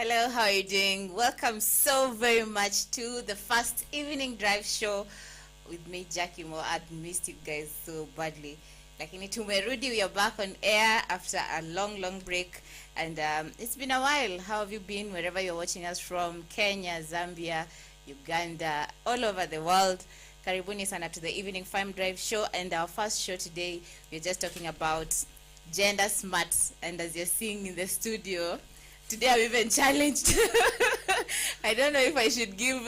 Hello, how are you doing? Welcome so very much to the first evening drive show with me, Jackie Mo. I'd missed you guys so badly. Lakini tumerudi, we are back on air after a long break. And it's been a while. How have you been wherever you're watching us from? Kenya, Zambia, Uganda, all over the world. Karibuni sana to the Evening Farm Drive show. And our first show today, we're just talking about gender smart. And as you're seeing in the studio, today I'm even challenged. I don't know if I should give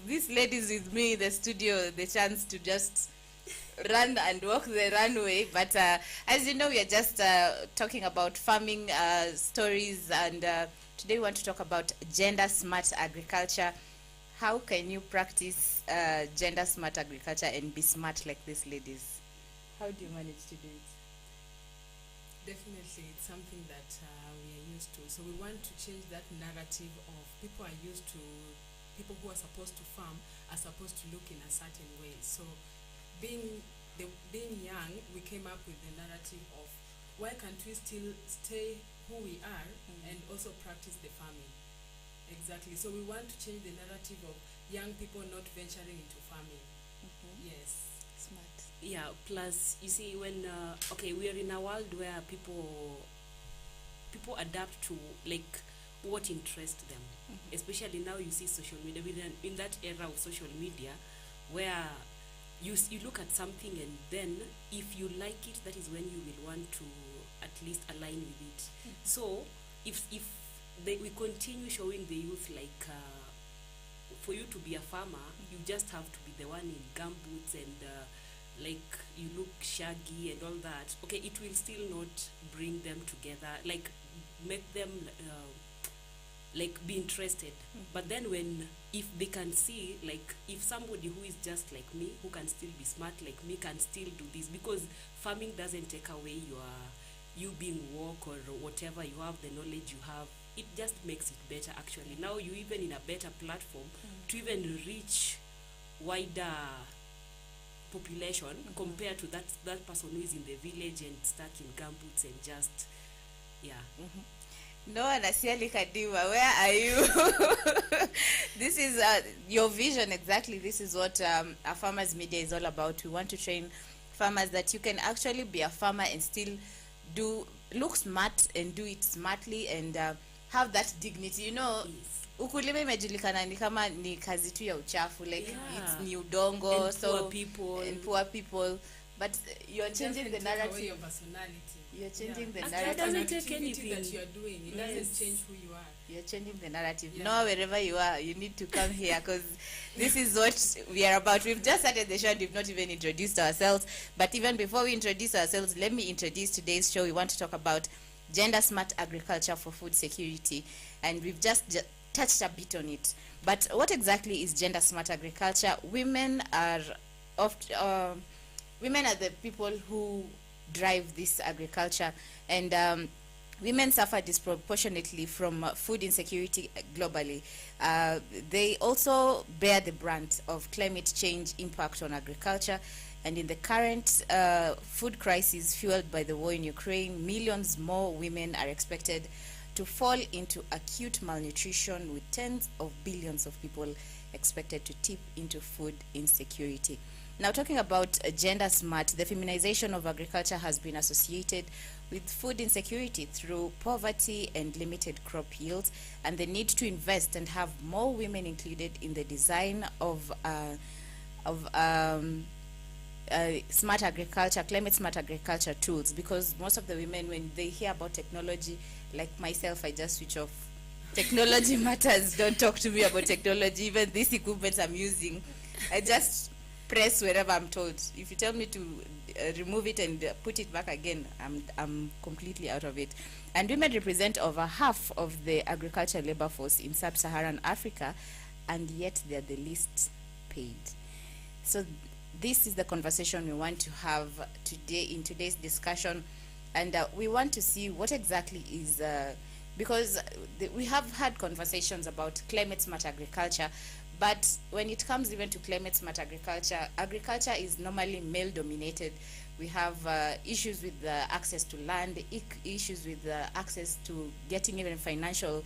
these ladies with me in the studio the chance to just run and walk the runway. But as you know, we are just talking about farming stories, and today we want to talk about gender smart agriculture. How can you practice gender smart agriculture and be smart like these ladies? How do you manage to do it? Definitely, it's something that we are used to. So we want to change that narrative of people are used to, people who are supposed to farm are supposed to look in a certain way. So being young, we came up with the narrative of why can't we still stay who we are and also practice the farming. Exactly. So we want to change the narrative of young people not venturing into farming. Yes. Smart. Yeah, plus you see when we are in a world where people adapt to like what interests them. Especially now you see social media, in that era of social media where you look at something and then if you like it, that is when you will want to at least align with it. So if we continue showing the youth like for you to be a farmer, you just have to be the one in gumboots and like you look shaggy and all that. Okay, it will still not bring them together, like make them like be interested. But then if they can see, like if somebody who is just like me, who can still be smart like me, can still do this, because farming doesn't take away you being woke or whatever, you have the knowledge you have, it just makes it better actually. Now you even in a better platform to even reach wider population compared to that person who is in the village and stuck in gumboots and just No, Anasiali Kadima, where are you? This is your vision exactly. This is what Afarmers Media is all about. We want to train farmers that you can actually be a farmer and still look smart and do it smartly and have that dignity. You know, ukulima imejulikana ni kama ni kazi tu ya uchafu, like it's ni udongo, and so poor people, but you're changing the narrative. Your personality. You're changing the Actually, narrative. it doesn't take anything that you are doing. It doesn't change who you are. You're changing the narrative. No, wherever you are, you need to come here because this is what we are about. We've just started the show and we've not even introduced ourselves. But even before we introduce ourselves, let me introduce today's show. We want to talk about gender smart agriculture for food security. And we've just touched a bit on it. But what exactly is gender smart agriculture? Women are the people who drive this agriculture, and women suffer disproportionately from food insecurity globally. They also bear the brunt of climate change impact on agriculture, and in the current food crisis fueled by the war in Ukraine, millions more women are expected to fall into acute malnutrition, with tens of billions of people expected to tip into food insecurity. Now, talking about gender smart, the feminization of agriculture has been associated with food insecurity through poverty and limited crop yields, and the need to invest and have more women included in the design of smart agriculture, climate smart agriculture tools, because most of the women, when they hear about technology, like myself, I just switch off. Technology matters. Don't talk to me about technology. Even these equipment I'm using, I just press wherever I'm told. If you tell me to remove it and put it back again, I'm completely out of it. And women represent over half of the agricultural labor force in sub-Saharan Africa, and yet they're the least paid. So this is the conversation we want to have today in today's discussion, and we want to see what exactly is because we have had conversations about climate smart agriculture, but when it comes even to climate smart agriculture, agriculture is normally male dominated. We have issues with access to land, issues with access to getting even financial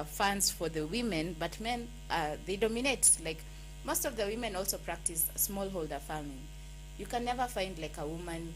funds for the women, but men, they dominate. Like, most of the women also practice smallholder farming. You can never find like a woman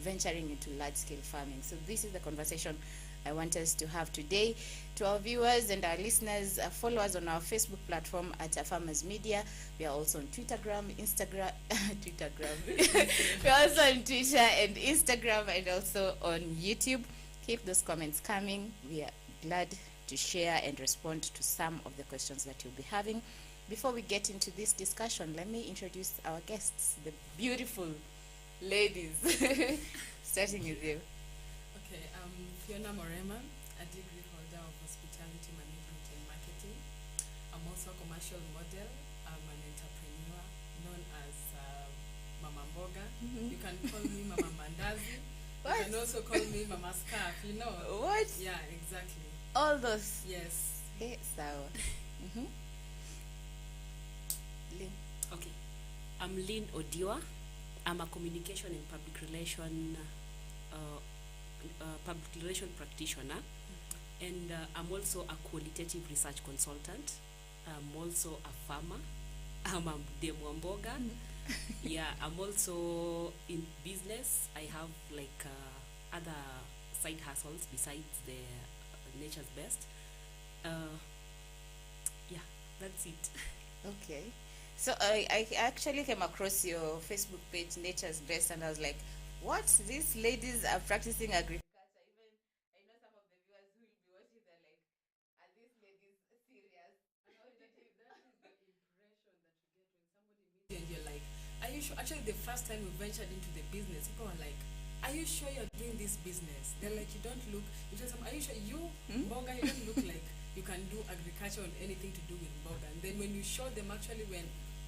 venturing into large-scale farming. So this is the conversation I want us to have today. To our viewers and our listeners, follow us on our Facebook platform at Afarmers Media. We are also on Twittergram, Instagram, Twittergram. We are also on Twitter and Instagram, and also on YouTube. Keep those comments coming. We are glad to share and respond to some of the questions that you'll be having. Before we get into this discussion, let me introduce our guests, the beautiful ladies. Starting with you. Okay, Fiona Morema, a degree holder of hospitality management and marketing. I'm also a commercial model. I'm an entrepreneur known as Mama Mboga. You can call me Mama Mandazi. What? You can also call me Mama Scarf, you know. What? Yeah, exactly. All those. Yes. Hey, sawa. Lynn. Okay. I'm Lynn Odiwa. I'm a communication and public relation practitioner, and I'm also a qualitative research consultant. I'm also a farmer. I'm a demwamboga. Yeah, I'm also in business. I have like other side hustles besides the Nature's Best. Yeah, that's it. Okay. So I actually came across your Facebook page, Nature's Best, and I was like, what? These ladies are practicing agriculture. Even I know some of the viewers who will be watching, they're like, are these ladies serious? How did you? That is the impression that you get when somebody meets you and you're like, are you sure? Actually, the first time we ventured into the business, people are like, are you sure you're doing this business? They're like, you don't look, you tell them, are you sure Mboga, you don't look like you can do agriculture or anything to do with Mboga. And then when you show them actually when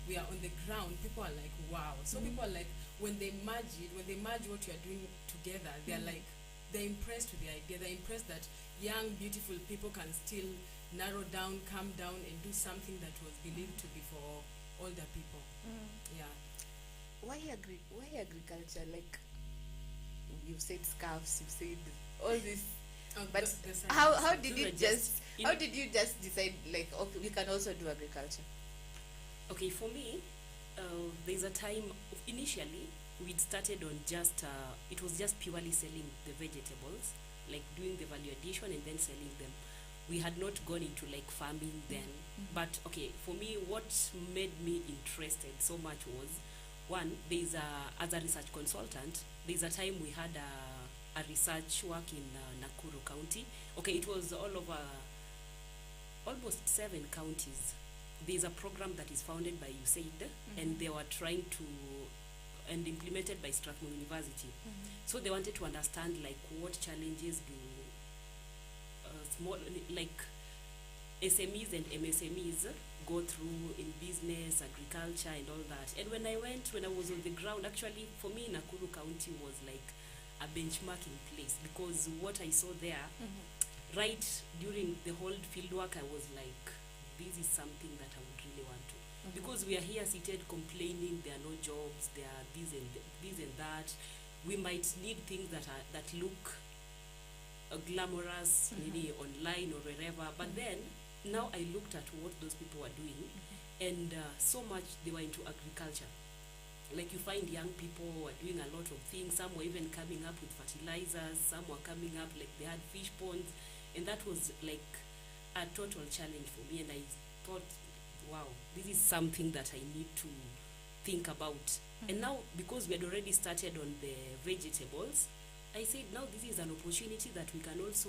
we are on the ground, people are like, wow. So people are like, when they merge what you are doing together, they're like, they're impressed with the idea. They're impressed that young, beautiful people can still narrow down, calm down, and do something that was believed to be for older people. Yeah. Why agriculture? Like, you said scarves, you said all this. But how did you just decide, like, okay, we can also do agriculture? Okay, for me, there's a time, initially, we'd started on just, it was just purely selling the vegetables, like doing the value addition and then selling them. We had not gone into like farming then. But okay, for me, what made me interested so much was, one, as a research consultant, there's a time we had a research work in Nakuru County. Okay, it was all over almost 7 counties. There's a program that is founded by USAID, and they were trying to, and implemented by Strathmore University. So they wanted to understand like what challenges do small, like SMEs and MSMEs go through in business, agriculture and all that. And when I was on the ground, actually for me Nakuru County was like a benchmarking place, because what I saw there, right during the whole field work, I was like, this is something that I would really want to. Because we are here seated complaining there are no jobs, there are this and that. We might need things that look glamorous, maybe online or wherever. But then, now I looked at what those people were doing, and so much they were into agriculture. Like you find young people were doing a lot of things. Some were even coming up with fertilizers. Some were coming up like they had fish ponds, and that was like a total challenge for me. And I thought, wow, this is something that I need to think about. And now, because we had already started on the vegetables, I said, now this is an opportunity that we can also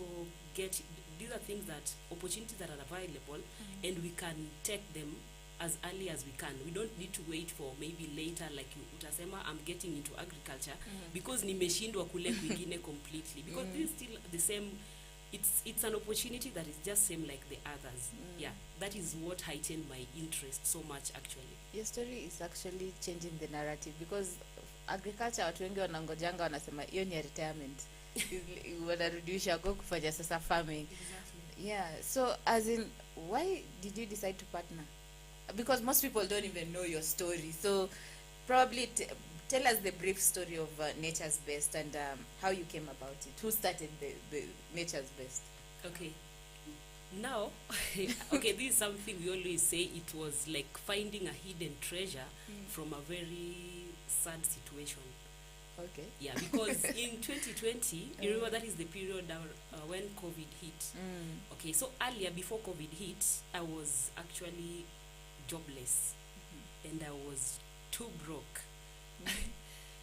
get. These are things opportunities that are available, and we can take them as early as we can. We don't need to wait for maybe later, like you utasema, I'm getting into agriculture because nimeshindwa kule kwingine completely. Because this is still the same. It's an opportunity that is just same like the others. Yeah, that is what heightened my interest so much actually. Your story is actually changing the narrative, because agriculture watu wengi wanangojanga wanasema hiyo ni retirement. Wanarudisha go kufanya sasa farming. Exactly. Yeah, so as in, why did you decide to partner? Because most people don't even know your story. So probably tell us the brief story of Nature's Best and how you came about it. Who started the Nature's Best? Okay. Now, okay, this is something we always say. It was like finding a hidden treasure from a very sad situation. Okay. Yeah, because in 2020, you remember that is the period when COVID hit. Okay, so earlier, before COVID hit, I was actually jobless and I was too broke.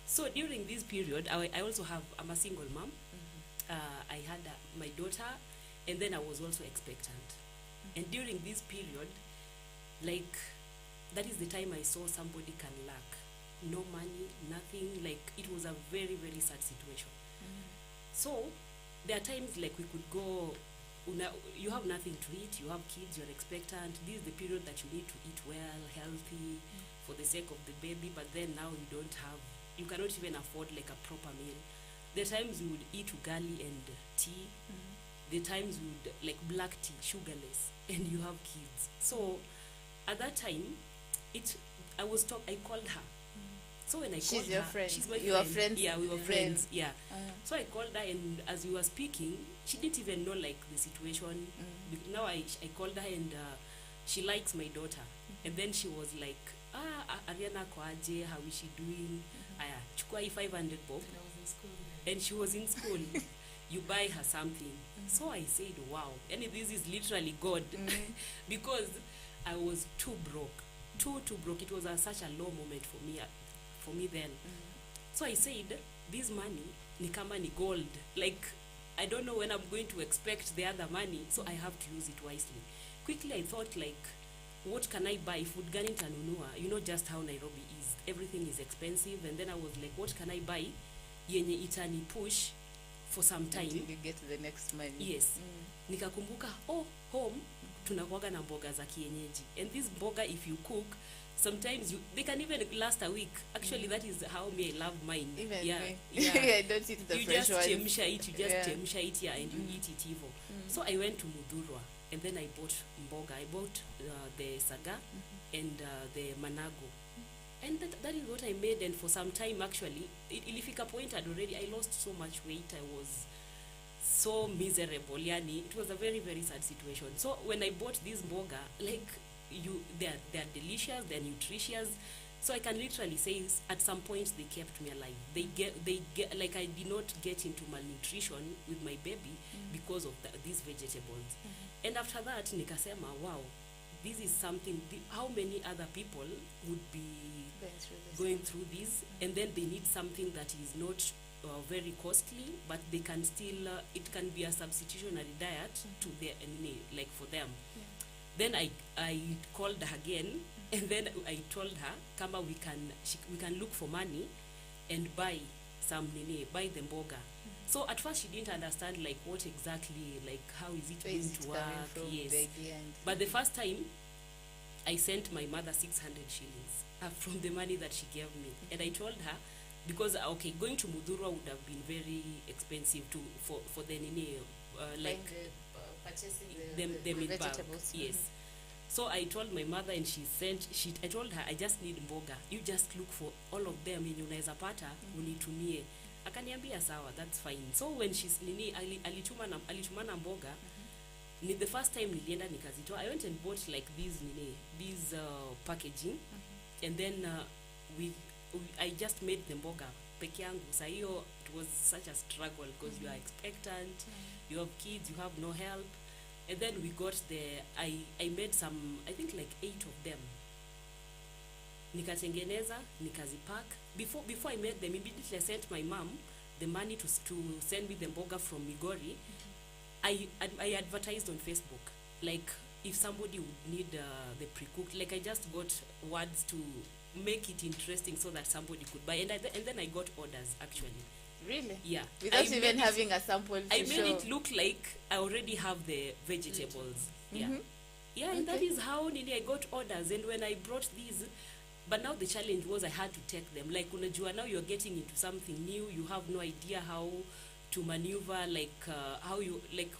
So during this period, I also I'm a single mom. I had my daughter, and then I was also expectant. And during this period, like, that is the time I saw somebody can lack. No money, nothing. Like, it was a very, very sad situation. So there are times like we could go, you have nothing to eat, you have kids, you're expectant. This is the period that you need to eat well, healthy, for the sake of the baby. But then now you cannot even afford like a proper meal. There are times you would eat ugali and tea. The times you would like black tea, sugarless, and you have kids. So at that time, I called her. So when I called She's your her, friend. she's my You were friend. friends? Yeah, we were friends. Yeah. Uh-huh. So I called her, and as we were speaking, she didn't even know like the situation. Now I called her, and she likes my daughter. And then she was like, Ariana kwaje, how is she doing? Aya, chukua 500 bob. And I was in school then. And she was in school. You buy her something. So I said, wow. And this is literally God. Because I was too broke. Too broke. It was such a low moment for me then. So I said, this money, ni kama ni gold. Like, I don't know when I'm going to expect the other money. So I have to use it wisely. Quickly, I thought, like, what can I buy? Food gani tanunua? You know just how Nairobi is. Everything is expensive. And then I was like, what can I buy? Yenye itani push for some time. Until you get the next money. Yes. Nikakumbuka, home, tunakuwaga na mboga za kienyeji. And this mboga, if you cook, sometimes they can even last a week. Actually, that is how I love mine. Even yeah, me. yeah. I don't eat the You fresh just ones. chemsha it, yeah, and you eat it evo. So I went to Mudurwa, and then I bought mboga. I bought the saga and the manago. And that is what I made, and for some time, actually, ilifika point I lost so much weight. I was so miserable. Yani, it was a very, very sad situation. So when I bought this mboga, like, they're delicious, they're nutritious. So I can literally say at some point they kept me alive. They get like, I did not get into malnutrition with my baby because of these vegetables. And after that, nikasema, wow, this is something, how many other people would be going through this, and then they need something that is not very costly, but they can still, it can be a substitutionary diet to their, like, for them. Then I called her again, and then I told her, kama we can look for money and buy buy the mboga. So at first she didn't understand, like, what exactly, like, how is it going to work? Yes. But the first time, I sent my mother 600 shillings from the money that she gave me. And I told her, because, okay, going to Mudurwa would have been very expensive for the like, purchasing the meat bag. vegetables. Yes. So I told my mother, and I told her, I just need mboga. You just look for all of them, yenye unaweza pata, unitumie. Akaniambia sawa, that's fine. So when she's alituma na mboga, the first time nilienda nikazitoa, I went and bought like these packaging, and then I just made the mboga peke yangu. Sa hiyo, it was such a struggle because you are expectant, you have kids, you have no help. And then we got I made some, I think like 8 of them. Nikatengeneza, nikazipack. Before I made them, immediately I sent my mom the money to send me the mboga from Migori. I advertised on Facebook, like, if somebody would need the pre-cooked, like, I just got words to make it interesting so that somebody could buy. And then I got orders, actually. Really? Yeah. Without even having a sample to I made show. it look like I already have the vegetables. Yeah. Yeah, and that is how I got orders. And when I brought these, but now the challenge was I had to take them. Like, unajua, now you're getting into something new. You have no idea how to maneuver, like, how you, like,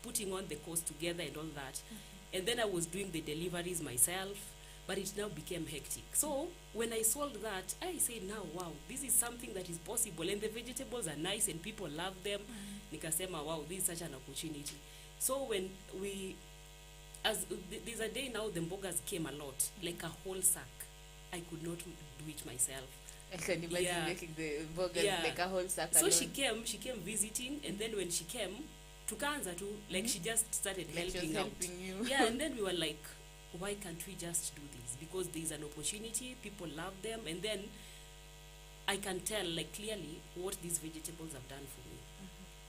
putting on the course together and all that. And then I was doing the deliveries myself, but it now became hectic. So when I sold that, I said, now, wow, this is something that is possible, and the vegetables are nice and people love them. Nikasema, wow, this is such an opportunity. So when there's a day now the mbogas came a lot, like a whole sack. I could not do it myself. I can imagine Yeah. making the burgers Yeah. like a whole sack So alone. she came visiting, and then when she came, tukaanza tu, like she just started Like she was helping out. helping you. Yeah, and then we were like, why can't we just do this? Because there's an opportunity, people love them, and then I can tell like clearly what these vegetables have done for me.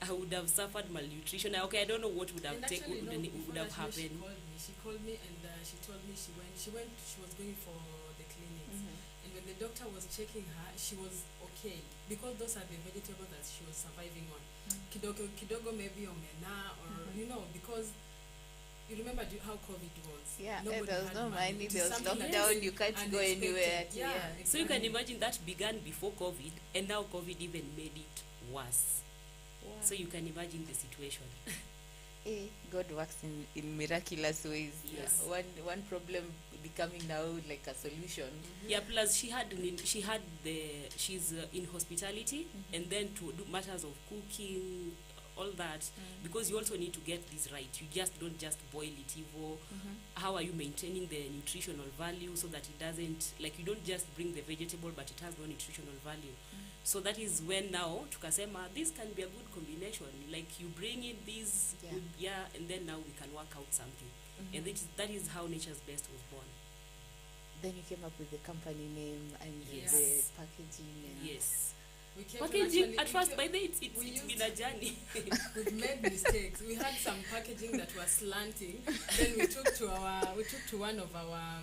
I would have suffered malnutrition. Okay, I don't know what would have And taken, actually, no, would before have that, happened. she called me and she told me she was going for the clinics. And when the doctor was checking her, she was okay because those are the vegetables that she was surviving on. Kidogo maybe omena or because you remember how COVID was. Yeah, Nobody there was had no money, It is there was something that lockdown, is you can't go unexpected. anywhere. Yeah, So you can exactly. imagine that began before COVID, and now COVID even made it worse. Wow. So you can imagine the situation. God works in miraculous ways. Yes. One problem becoming now like a solution. Yeah, plus she's in hospitality, and then to do matters of cooking, all that, because you also need to get this right. You just don't just boil it. How are you maintaining the nutritional value so that it doesn't, like you don't just bring the vegetable but it has no nutritional value. So that is when now tukasema this can be a good combination. Like you bring in these, and then now we can work out something. And that is how Nature's Best was born. Then you came up with the company name and Yes. the packaging. And Yes. We came to Packaging, actually- at we first, came- by then, it's we been used- a journey. We've made mistakes. We had some packaging that was slanting. Then we took to one of our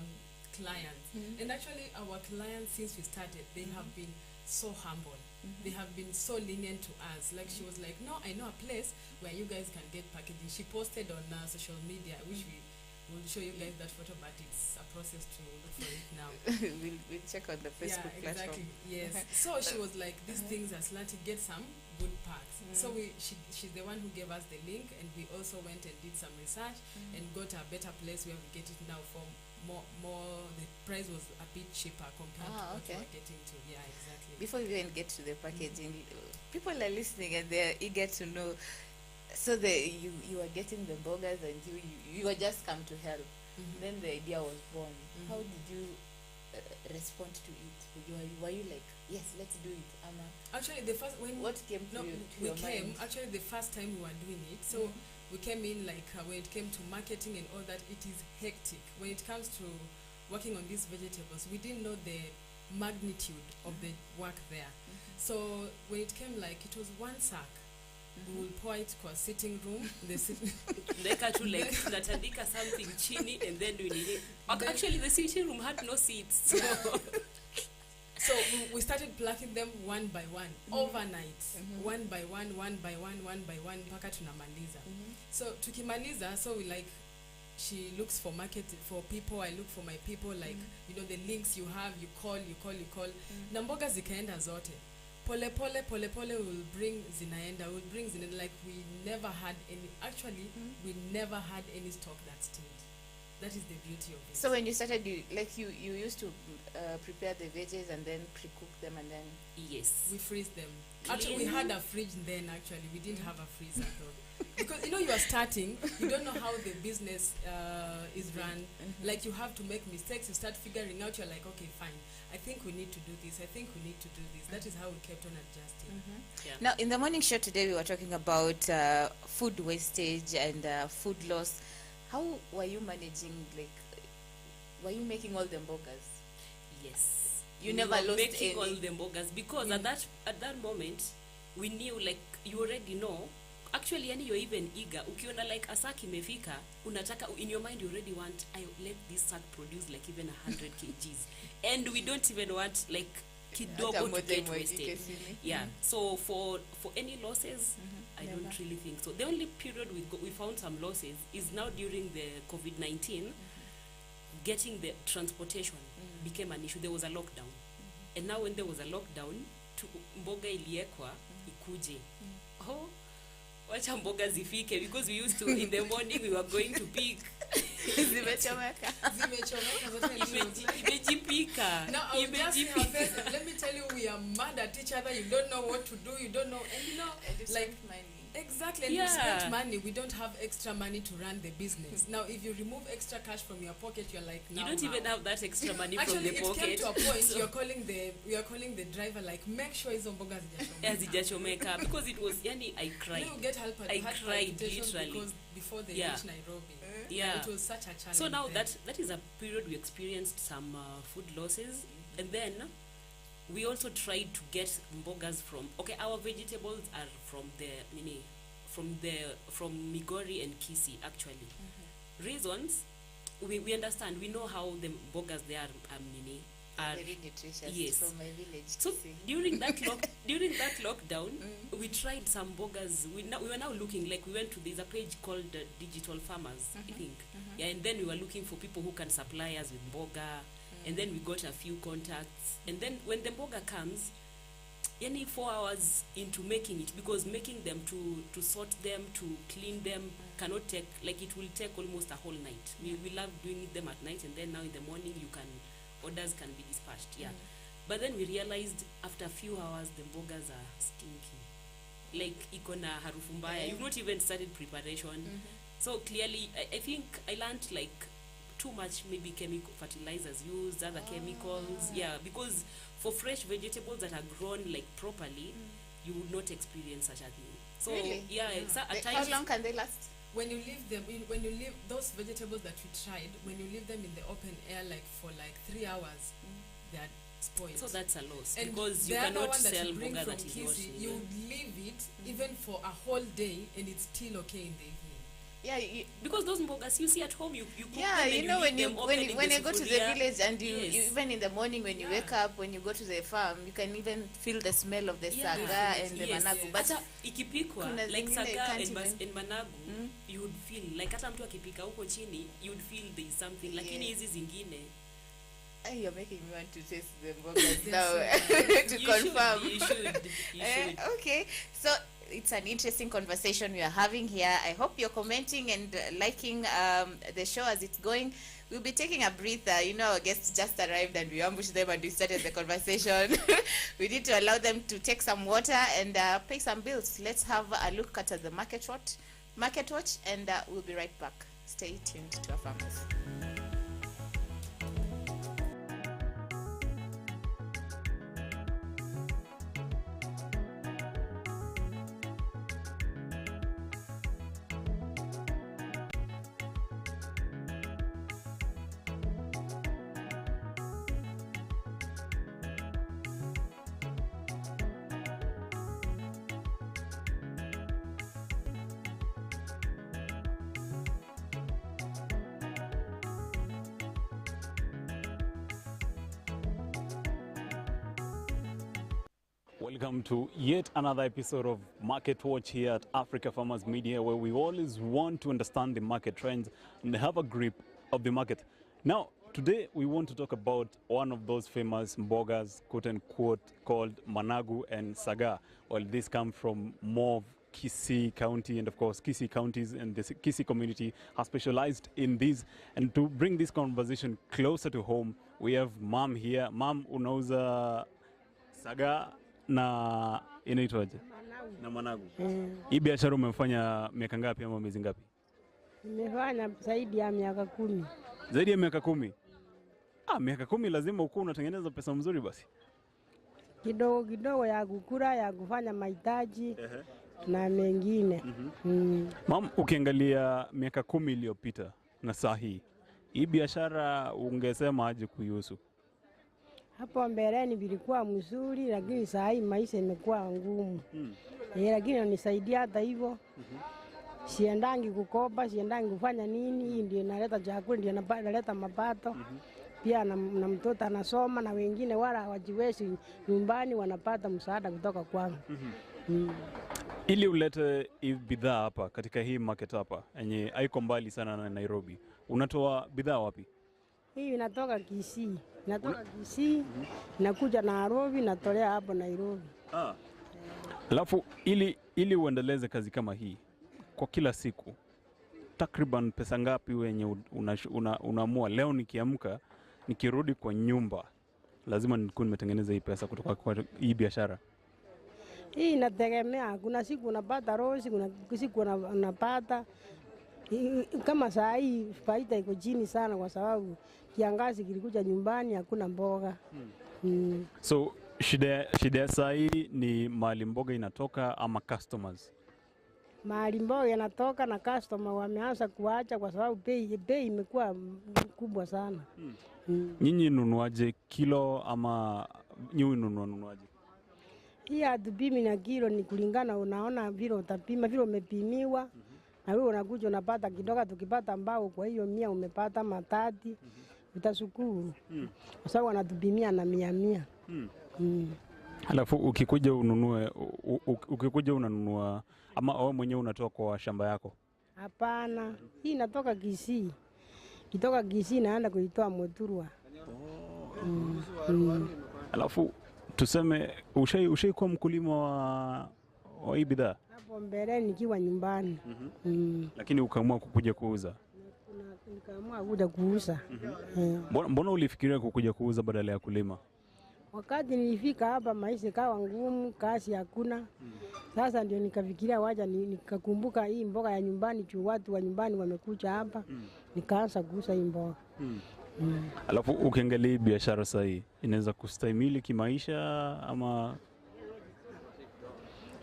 clients. And actually our clients, since we started, they have been so humble. They have been so lenient to us. Like she was like, no, I know a place where you guys can get packaging. She posted on social media, which we will show you guys that photo, but it's a process to look for it now. we'll check on the Facebook platform. Exactly. Yes. So she was like, these things are slanted, get some good parts. So she's the one who gave us the link, and we also went and did some research and got a better place where we get it now for more. The price was a bit cheaper compared to what we were getting to. Yeah, exactly. Before we even get to the packaging, people are listening and they're eager to know. So you are getting the burgers and you were just come to help. Then the idea was born. How did you respond to it? Were you like, yes, let's do it? Actually, the first what came to your mind? Actually the first time we were doing it. So we came in like when it came to marketing and all that, it is hectic. When it comes to working on these vegetables, we didn't know the magnitude of the work there. So when it came, like it was one sack. We will pour it for sitting room. Like tunatandika something chini, and then we need it. Actually, the sitting room had no seats. So we started plucking them one by one overnight, one by one, mpaka tunamaliza. So tukimaliza, so we like, she looks for market for people, I look for my people, like the links you have, you call. Na mboga zikaenda zote. Pole pole will bring zinaenda, like we never had any, actually we never had any stock that stayed. That is the beauty of it. So when you started, you used to prepare the veggies and then pre-cook them and then... Yes. We freeze them. Actually, we had a fridge then, actually. We didn't have a freezer though. Because, you are starting, you don't know how the business is run. Like, you have to make mistakes. You start figuring out, you're like, okay, fine. I think we need to do this. That is how we kept on adjusting. Yeah. Now, in the morning show today, we were talking about food wastage and food loss. How were you managing, like, were you making all the burgers? Yes. You never lost making any? all the burgers because at that moment we knew, like, you already know. Actually, you're even eager. Ukiona like a sack imefika, unataka, in your mind you already want, I let this sack produce like even 100 kgs, and we don't even want like kidogo to get wasted. Yeah. So for any losses, I don't really think so. The only period we found some losses is now during the COVID-19. Getting the transportation became an issue. There was a lockdown, and now when there was a lockdown, mboga iliekwa ikuje. Oh, wacha mboga zifike, because we used to, in the morning we were going to pick. Zimechomeka. Imejipika. Now I will just see her face. Let me tell you, we are mad at each other. You don't know what to do. You don't know, and And you like spent money. Exactly, and we spent money. We don't have extra money to run the business. Now, if you remove extra cash from your pocket, you're like, you don't even have that extra money from the pocket. Actually, it came to a point so you're calling the driver like, make sure hizo mboga hazijachomeka because it was I cried. You get help. I cried literally because before they reach Nairobi. Yeah, it was such a challenge. So now that is a period we experienced some food losses, and then we also tried to get mbogas from our vegetables are from Migori and Kisii actually. Reasons we understand, we know how the mbogas there are very nutritious. Yes. From my village. So during that lockdown, we tried some mbogas. We were now looking, like we went to, there's a page called Digital Farmers, I think. Yeah, and then we were looking for people who can supply us with mboga. And then we got a few contacts, and then when the mboga comes, 4 hours into making it, because making them to sort them, to clean them cannot take, like it will take almost a whole night. We love doing them at night, and then now in the morning orders can be dispatched. But then we realized after a few hours the mbogas are stinking, like ikona harufu mbaya. You've not even started preparation. So clearly I think I learned like too much maybe chemical fertilizers used, other chemicals. Because for fresh vegetables that are grown like properly, you would not experience such a thing. So really? So at how times, long can they last? When you leave them when you leave those vegetables that we tried, when you leave them in the open air like for like 3 hours, they are spoiled. So that's a loss, and because you cannot sell mboga that is not Kisii, you would leave it even for a whole day and it's still okay in the evening. Because those mbogas you see at home, you cook them, when you go to the village and you even in the morning when you wake up, when you go to the farm, you can even feel the smell of the saga and the managu. But ikipikwa like saga and managu, you would feel like hata mtu akipika huko chini, you would feel there is something, lakini hizi zingine. You're making me want to taste the mbogas now to confirm. You should. Okay, so it's an interesting conversation we are having here. I hope you're commenting and liking the show as it's going. We'll be taking a breather. Our guests just arrived and we ambushed them and we started the conversation. We need to allow them to take some water and pay some bills. Let's have a look at the market watch, and we'll be right back. Stay tuned to Afarmers. Welcome to yet another episode of Market Watch here at Africa Farmers Media, where we always want to understand the market trends and have a grip of the market. Now, today we want to talk about one of those famous mbogas, quote unquote, called managu and saga. Well, this comes from more of Kisii County, and of course Kisii counties and the Kisii community are specialized in these. And to bring this conversation closer to home, we have Mom here. Mom, unauza saga na inaitwaje? Na managu. Hii biashara umefanya miaka ngapi ama miezi ngapi? Nimefanya zaidi ya miaka 10. Zaidi ya miaka 10? Miaka 10 lazima ukue unatengeneza pesa mzuri basi. Kidogo ya kukula, ya kufanya mahitaji na mengine. Mama, ukiangalia miaka 10 iliyopita na saa hii biashara ungesema aje kuihusu? Hapo mbeleni vilikuwa mzuri, lakini saa hii maisha imekuwa ngumu. Lakini inanisaidia hata hivyo. Siendangi kukopa, siendangi kufanya nini, hii ndio inaleta chakula, ndio inaleta mapato. Pia na mtoto anasoma, na wengine wala hawajiwezi nyumbani wanapata msaada kutoka kwangu. Ili ulete bidhaa hapa katika hii market hapa yenye haiko mbali sana na Nairobi, unatoa bidhaa wapi? Hii inatoka Kisii. Nakuja Nairobi, natolea hapo Nairobi. Alafu ili uendeleze kazi kama hii kwa kila siku, takriban pesa ngapi wenye unaamua leo nikiamka nikirudi kwa nyumba lazima nikuwe nimetengeneza hii pesa kutoka kwa hii biashara? Hii inategemea, kuna siku unapata rosi, kuna siku unapata kama saa hii faida iko chini sana kwa sababu kiangazi kilikuja nyumbani hakuna mboga. So shida saa hii ni mahali mboga inatoka ama customers? Mahali mboga yanatoka na customer wameanza kuacha kwa sababu bei imekuwa kubwa sana. Nyinyi nunuaje kilo ama nyinyi nunuaje? Hii hatupimi na kilo, ni kulingana, unaona vile utapima, vile umepimiwa. Na wewe unakuja unapata kidogo, tukipata mbao kwa hiyo 100 umepata matati, utashukuru. Kwa sababu wanatupimia na 100. Alafu ukikuja unanunua ama wewe mwenyewe unatoa kwa shamba yako? Hapana, hii inatoka Kisii. Kitoka Kisii naenda kuitoa Muturwa. Alafu tuseme ushaikuwa mkulima wa hii bidhaa? Hapo mbele nikiwa nyumbani. Lakini ukaamua kukuja kuuza? Nikaamua kuja kuuza. Mbona ulifikiria kukuja kuuza badala ya kulima? Wakati nilifika hapa maisha kawa ngumu, kazi hakuna. Sasa ndio nikafikiria wacha nikakumbuka hii mboga ya nyumbani, watu wa nyumbani wamekuja hapa, nikaanza kuuza hii mboga. Alafu ukiangalia biashara sasa hii inaweza kustahimili kimaisha ama?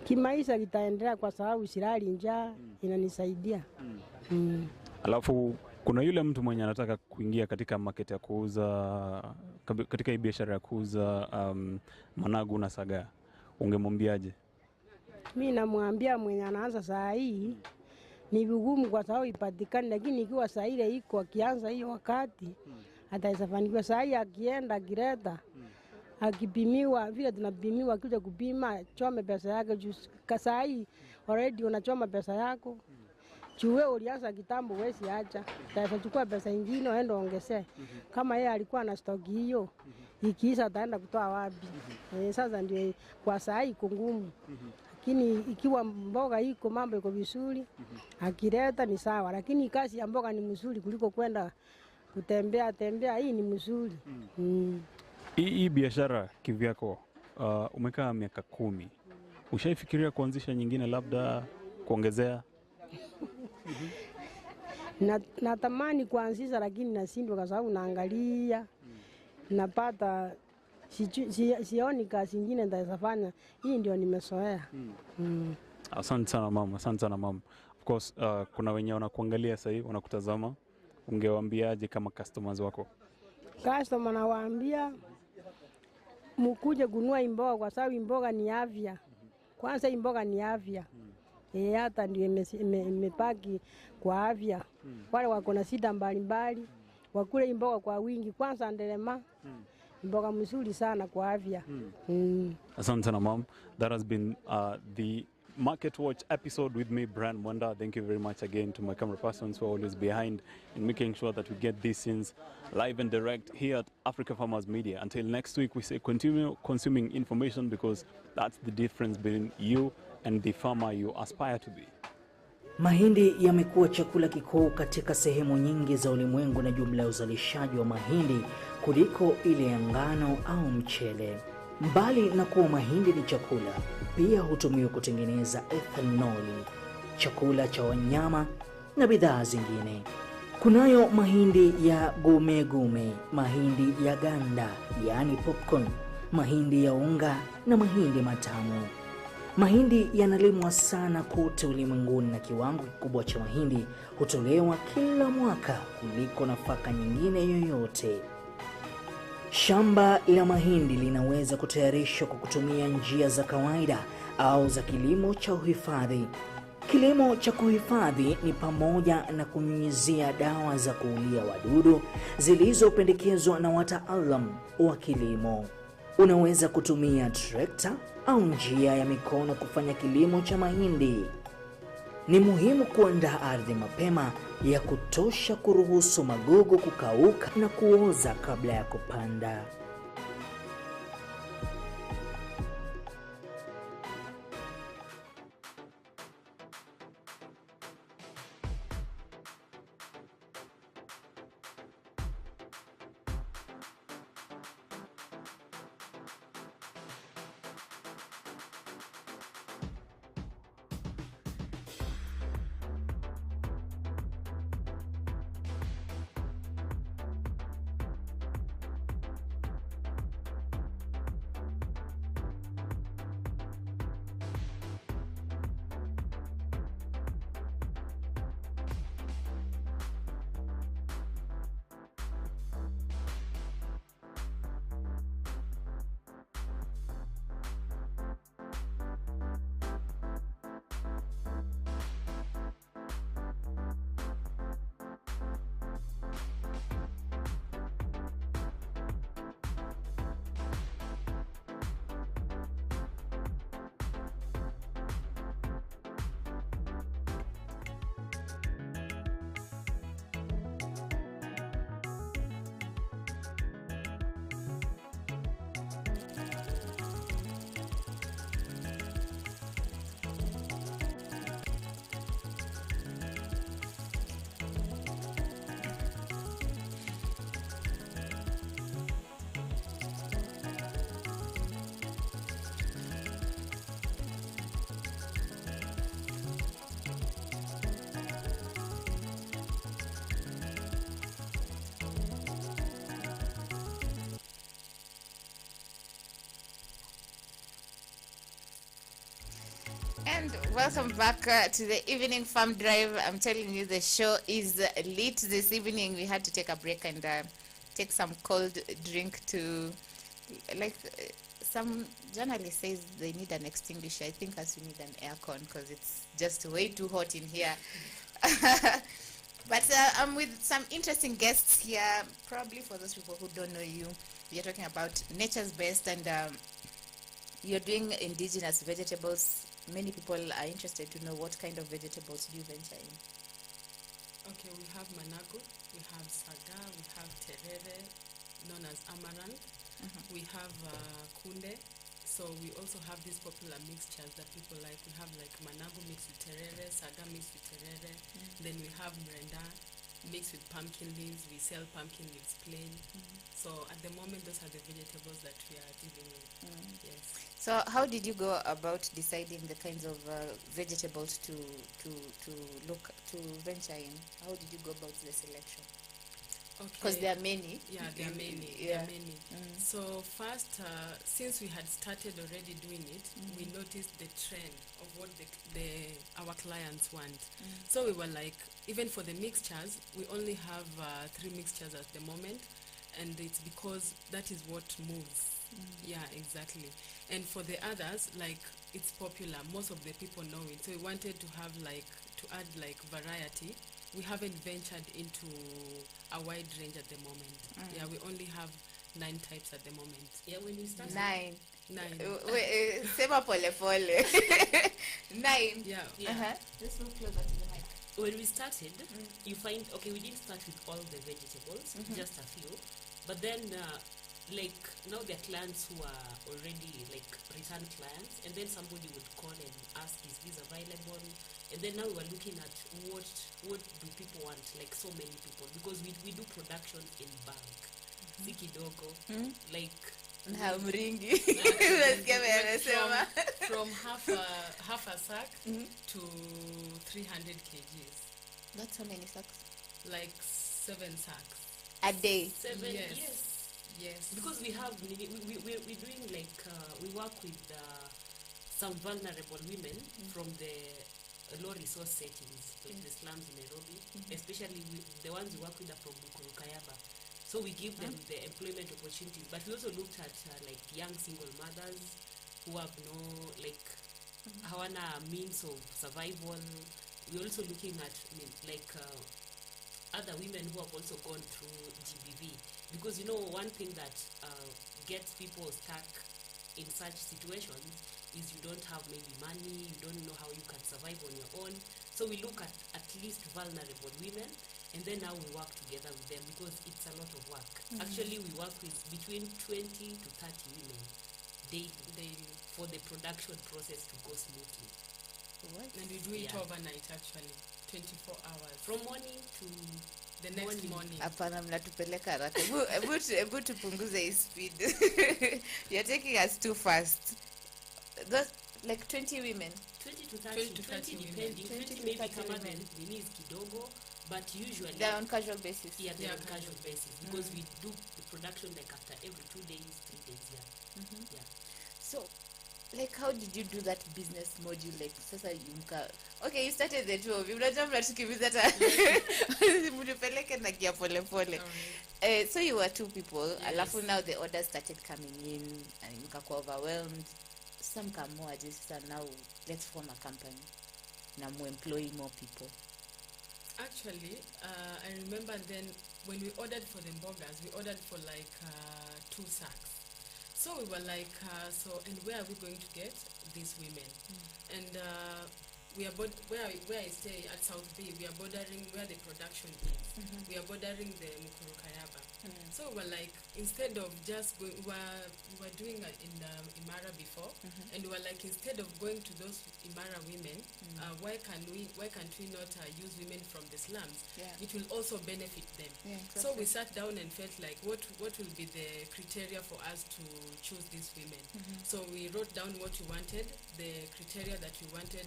Kimaisha kitaendelea kwa sababu silali njaa, inanisaidia. Alafu kuna yule mtu mwenye anataka kuingia katika market ya kuuza, katika hii biashara ya kuuza managu na sagaa, ungemwambiaje? Mimi namwambia mwenye anaanza saa hii ni vigumu kwa sababu ipatikane, lakini ikiwa saa ile iko akianza hiyo wakati ataweza fanikiwa. Saa hii akienda kireta akipimiwa vile tunapimiwa, kuja kupima chome pesa yake. Saa hii already unachoma pesa yako. Wewe ulianza kitambo, wewe siacha. Utaweza chukua pesa nyingine uende ongezee. Kama yeye alikuwa na stock hiyo, ikiisha ataenda kutoa wapi? Sasa ndio kwa saa hii ngumu. Lakini ikiwa mboga iko mambo iko vizuri, akileta ni sawa, lakini kazi ya mboga ni mzuri kuliko kwenda kutembea, hii ni mzuri. Hii biashara kivyako umekaa miaka 10. Ushaifikiria kuanzisha nyingine, labda kuongezea? Natamani kuanzisha lakini nashindwa kwa sababu naangalia napata sioni kazi nyingine nitafanya. Hii ndio nimezoea. Asante sana mama, asante sana mama. Of course kuna wenye wanakuangalia sasa hivi, wanakutazama. Ungewaambiaje kama customers wako? Customer nawaambia mkuje kununua mboga kwa sababu mboga ni afya. Kwanza mboga ni afya. Hata ndio imepaki kwa afya. Wale wako na shida mbalimbali wakule mboga kwa wingi. Kwanza ndelema mboga mzuri sana kwa afya. Asante sana mom. That has been the Market Watch episode with me, Brian Mwanda. Thank you very much again to my camera persons who are always behind in making sure that we get these scenes live and direct here at Africa Farmers Media. Until next week, we say continue consuming information, because that's the difference between you and the farmer you aspire to be. Mahindi yamekuwa chakula kikuu katika sehemu nyingi za ulimwengu na jumla ya uzalishaji wa mahindi kuliko ile ya ngano au mchele. Mbali na kuwa mahindi ni chakula, pia hutumiwa kutengeneza ethanoli, chakula cha wanyama na bidhaa zingine. Kunayo mahindi ya gume, mahindi ya ganda, yani popcorn, mahindi ya unga na mahindi matamu. Mahindi yanalimwa sana kote ulimwenguni na kiwango kikubwa cha mahindi hutolewa kila mwaka kuliko nafaka nyingine yoyote. Shamba la mahindi linaweza kutayarishwa kwa kutumia njia za kawaida au za kilimo cha uhifadhi. Kilimo cha kuhifadhi ni pamoja na kunyunyizia dawa za kuulia wadudu zilizopendekezwa na wataalamu wa kilimo. Unaweza kutumia trekta au njia ya mikono kufanya kilimo cha mahindi. Ni muhimu kuandaa ardhi mapema ya kutosha kuruhusu magugu kukauka na kuoza kabla ya kupanda. And welcome back to the evening farm drive. I'm telling you, the show is lit this evening. We had to take a break and take some cold drink to, like, some journalist says they need an extinguisher. I think us we need an aircon because it's just way too hot in here. But I'm with some interesting guests here. Probably for those people who don't know you, we are talking about nature's best, and you're doing indigenous vegetables. Many people are interested to know what kind of vegetables do you venture in. Okay, we have manago, we have saga, we have terere, known as amaranth. We have kunde. So we also have these popular mixtures that people like. We have like manago mixed with terere, saga mixed with terere. Then we have mrenda mixed with pumpkin leaves. We sell pumpkin leaves plain. So at the moment, those are the vegetables that we are dealing with. Yes. So how did you go about deciding the kinds of vegetables to look to venture in? How did you go about the selection? Because there are many. Yeah, there are many. Yeah. There are many. So first, since we had started already doing it, we noticed the trend of what our clients want. So we were like, even for the mixtures, we only have 3 mixtures at the moment, and it's because that is what moves. Yeah, exactly. And for the others, like, it's popular. Most of the people know it. So we wanted to have to add variety. We haven't ventured into a wide range at the moment. Yeah, we only have 9 types at the moment. Yeah, when we started. 9. 9. Sema pole pole. 9. Yeah. Just move closer to the mic. When we started, you find, okay, we didn't start with all the vegetables, just a few. But then, now there are clients who are already, return clients. And then somebody would call and ask, is this available? And then now we were looking at what do people want, like so many people. Because we do production in bulk. Si kidogo. Na mringi. Unasikia vile anasema. From half a sack to 300 kgs. That's how many sacks? Like 7 sacks. A day. 7, Yes. Yes. Because we're doing we work with some vulnerable women from the low resource settings, like the slums in Nairobi, especially the ones we work with are from Kayaba. So we give them the employment opportunities, but we also looked at young single mothers who have no hawana means of survival. We're also looking at other women who have also gone through GBV, because one thing that gets people stuck in such situations is you don't have maybe money, you don't know how you can survive on your own. So we look at least vulnerable women, and then now we work together with them because it's a lot of work. Actually, we work with between 20 to 30 women daily for the production process to go smoothly. What? And we do it overnight, actually, 24 hours. From morning to the next morning. Hapana, mnatupeleka haraka. Hebu tupunguze hii speed. You're taking us too fast. Those 20 women. 20 to 30, 20 depending. 20 maybe kama then nini is kidogo, but usually They're on casual basis. Yeah, they're on casual basis because we do the production after every 2 days, 3 days. Yeah. So, how did you do that business module? Sasa okay, you started the 2 of you. Unajua mnatukimbiza hata mtupeleke na kia pole pole. So you were 2 people. Yes. Alafu now the orders started coming in and mkakuwa overwhelmed. Some kamoa just now let's form a company. Now we employ more people. Actually, I remember then when we ordered for the mbogas, we ordered for 2 sacks. So we were and where are we going to get these women? And we are where I stay at South Bay, we are bordering where the production is. We are bordering the Mukuru Kayaba. So we were instead of just going, we were doing it in Imara before, and we were instead of going to those Imara women, why can't we not use women from the slums? Yeah. It will also benefit them. Yeah, exactly. So we sat down and felt what will be the criteria for us to choose these women. So we wrote down what we wanted, the criteria that we wanted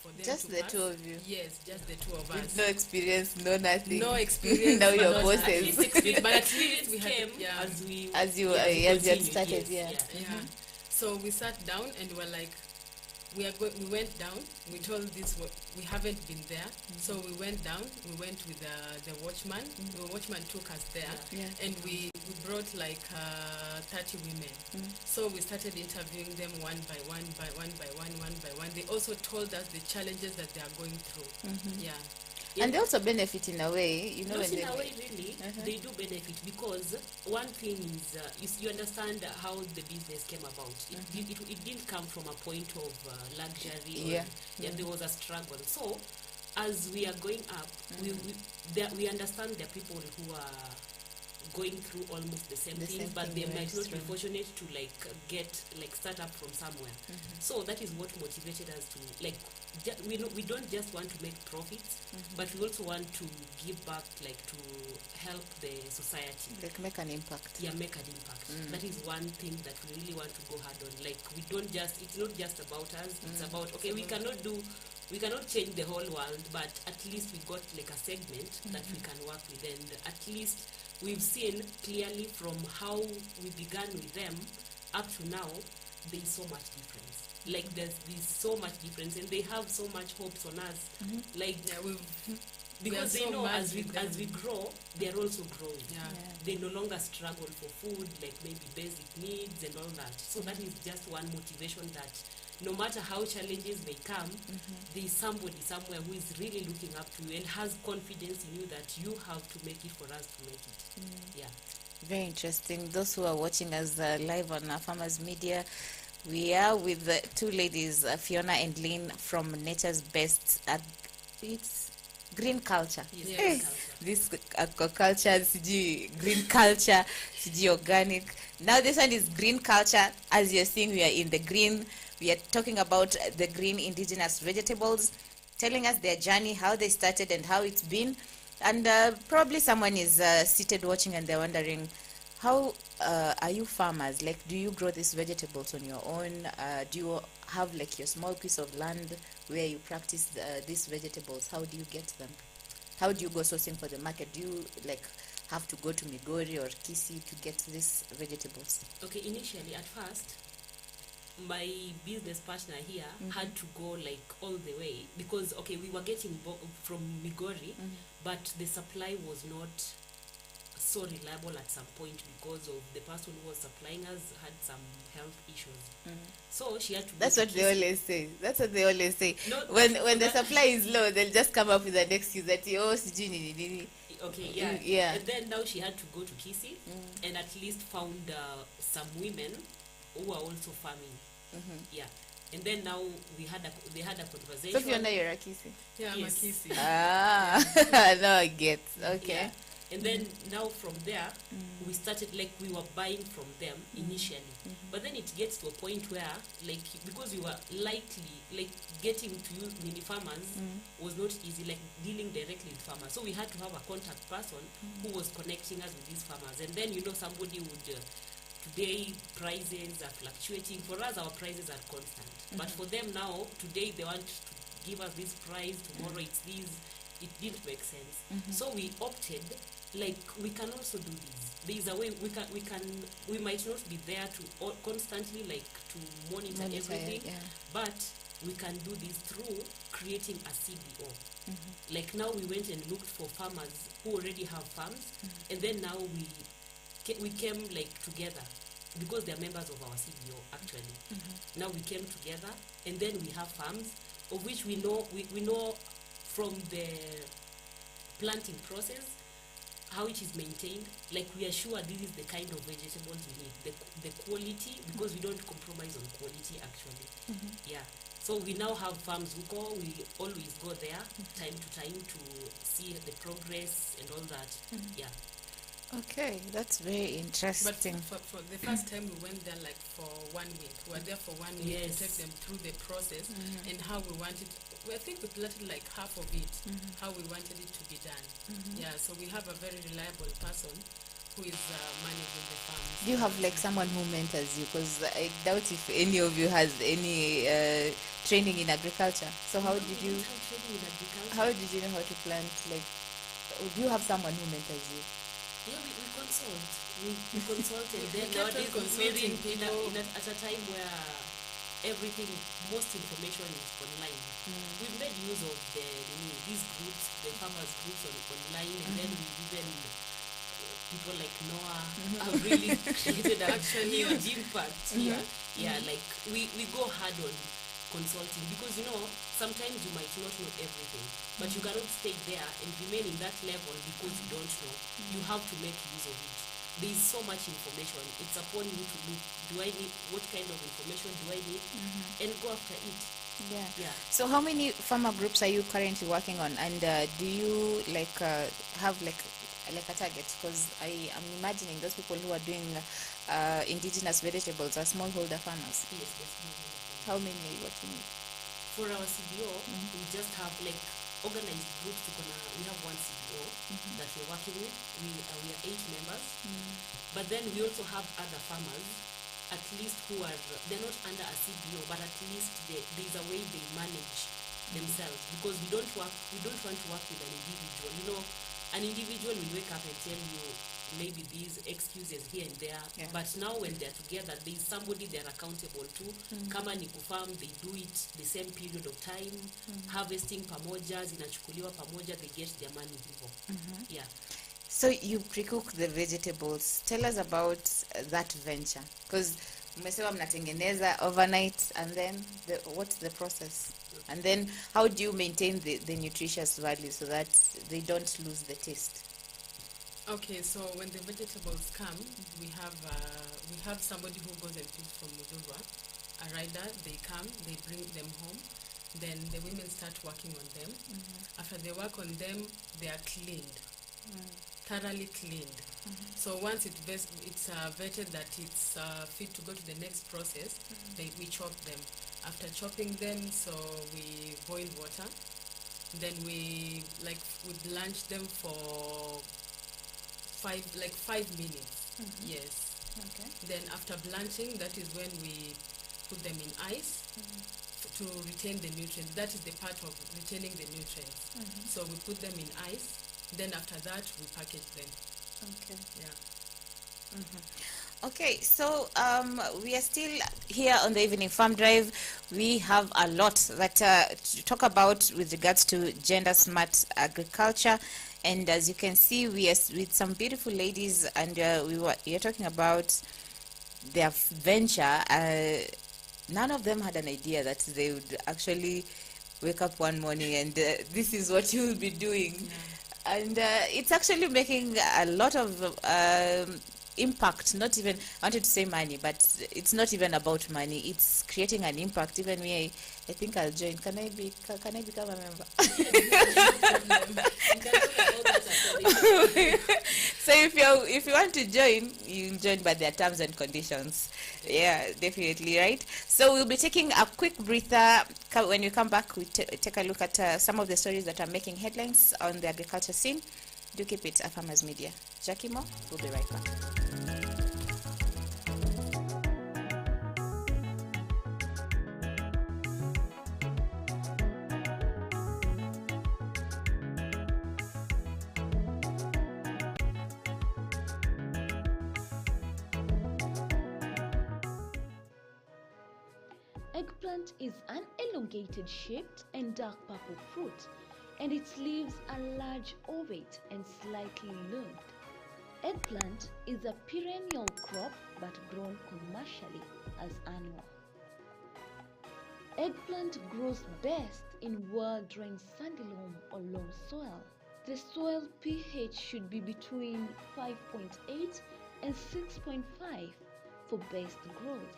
for them Just to the pass. 2 of you. Yes, just the 2 of us. With no experience, no nothing. No experience. Now but you're not bosses. at least experience, but at least we came had as you had continued, started, yeah. So we sat down and were we went down. We told we haven't been there, so we went down. We went with the watchman. The watchman took us there, and we brought like 30 women. So we started interviewing them one by one. They also told us the challenges that they are going through. And they also benefit in a way, you know. Not when in they a way, really, they do benefit, because one thing is you understand how the business came about. It didn't come from a point of luxury. There was a struggle. So as we are going up, we understand there are people who are going through almost the same things, but they might not be fortunate to start up from somewhere. So that is what motivated us to we don't just want to make profits, but we also want to give back, to help the society. make an impact. Make an impact. That is one thing that we really want to go hard on. We don't just, it's not just about us, it's about, we cannot change the whole world, but at least we got a segment that we can work with, and at least we've seen clearly from how we began with them up to now, there's so much difference. There's so much difference, and they have so much hopes on us. Because they know as we grow, they are also growing. They no longer struggle for food, maybe basic needs and all that. So that is just one motivation, that no matter how challenges may come, there is somebody somewhere who is really looking up to you and has confidence in you that you have to make it for us to make it. Very interesting. Those who are watching us live on Afarmers Media, we are with the two ladies, Fiona and Lynn, from Nature's Best. It's green culture. This aquaculture, green culture, organic. Now this one is green culture. As you're seeing, we are in the green. We are talking about the green indigenous vegetables, telling us their journey, how they started and how it's been. And probably someone is seated watching and they're wondering, how are you farmers? Do you grow these vegetables on your own? Do you have your small piece of land where you practice these vegetables? How do you get them? How do you go sourcing for the market? Do you have to go to Migori or Kisii to get these vegetables? Okay, initially at first, my business partner here had to go all the way, because we were getting from Migori, but the supply was not so reliable at some point, because of the person who was supplying us had some health issues. So she had to That's what they always say. No, when the supply is low, they'll just come up with an excuse that And then now she had to go to Kisii and at least found some women who are also farming. And then now they had a conversation. So Fiona, you're a Kisii? Yeah, I'm a Kisii. Now I get. Okay. Yeah. And then now from there, we started, we were buying from them initially. But then it gets to a point where, because we were getting to use mini farmers was not easy, dealing directly with farmers. So we had to have a contact person who was connecting us with these farmers. And then, somebody would, today prices are fluctuating. For us, our prices are constant. But for them now, today they want to give us this price, tomorrow it's this. It didn't make sense. So we opted, we can also do this. There is a way we might not be there to constantly to monitor everything, but we can do this through creating a CBO. Now we went and looked for farmers who already have farms, and then now we came together, because they are members of our CBO actually. Now we came together, and then we have farms of which we know from the planting process how it is maintained. We are sure this is the kind of vegetables we need, the quality, because we don't compromise on quality actually. So we now have farms we always go there time to time to see the progress and all that. Okay, that's very interesting. But for the first time we went there for 1 week. We were there for 1 week to take them through the process and how we wanted. I think we planted half of it, how we wanted it to be done. So we have a very reliable person who is managing the farm. Do you have someone who mentors you? Because I doubt if any of you has any training in agriculture. So how did you know how to plant? Do you have someone who mentors you? Yeah, we consult. We consult, and then nowadays we're at a time where everything, most information is online. We've made use of these groups, the farmers groups online, and then we've even people like Noah have really created a huge impact here. Yeah, like we go hard on consulting because sometimes you might not know everything, but you cannot stay there and remain in that level because you don't know. You have to make use of it. There is so much information. It's upon you to look. Do I need what kind of information do I need, and go after it. Yeah. So how many farmer groups are you currently working on, and do you have a target? Because I am imagining those people who are doing indigenous vegetables are smallholder farmers. Yes. How many are you working with? For our CBO, we just have organized groups. We have one CBO that we're working with. We are 8 members, but then we also have other farmers, at least who are they're not under a CBO, but at least there's a way they manage themselves, because we don't want to work with an individual. An individual will wake up and tell you maybe these excuses here and there, but now when they're together, there's somebody they're accountable to. Kama ni kufarm, they do it the same period of time. Harvesting pamoja, zinachukuliwa pamoja, they get their money vivo. Yeah. So you pre-cook the vegetables. Tell us about that venture, because umesema mnatengeneza overnight, and then what's the process? And then how do you maintain the nutritious value so that they don't lose the taste? Okay, so when the vegetables come, we have somebody who goes and picks from Mudurwa, a rider. They come, they bring them home. Then the women start working on them. After they work on them, they are cleaned, thoroughly cleaned. So once it's vetted that it's fit to go to the next process, we chop them. After chopping them, so we boil water. Then we blanch them for 5 minutes. Yes. Okay. Then after blanching, that is when we put them in ice to retain the nutrients. That is the part of retaining the nutrients. So we put them in ice. Then after that, we package them. Okay. Yeah. Okay, so we are still here on the Evening Farm Drive. We have a lot that to talk about with regards to gender smart agriculture, and as you can see, we are with some beautiful ladies, and you're talking about their venture. None of them had an idea that they would actually wake up one morning and this is what you will be doing, and it's actually making a lot of impact. Not even, I wanted to say money, but it's not even about money. It's creating an impact. Even me, I think I'll join. Can I become a member? So if you want to join, you join, but there are terms and conditions. Yeah, definitely, right? So we'll be taking a quick breather. When we come back, we take a look at some of the stories that are making headlines on the agriculture scene. Do keep it Afarmers Media. Jackie Moore, we'll be right back. Eggplant is an elongated shaped and dark purple fruit, and its leaves are large, ovate, and slightly lobed. Eggplant is a perennial crop but grown commercially as annual. Eggplant grows best in well-drained sandy loam or loam soil. The soil pH should be between 5.8 and 6.5 for best growth.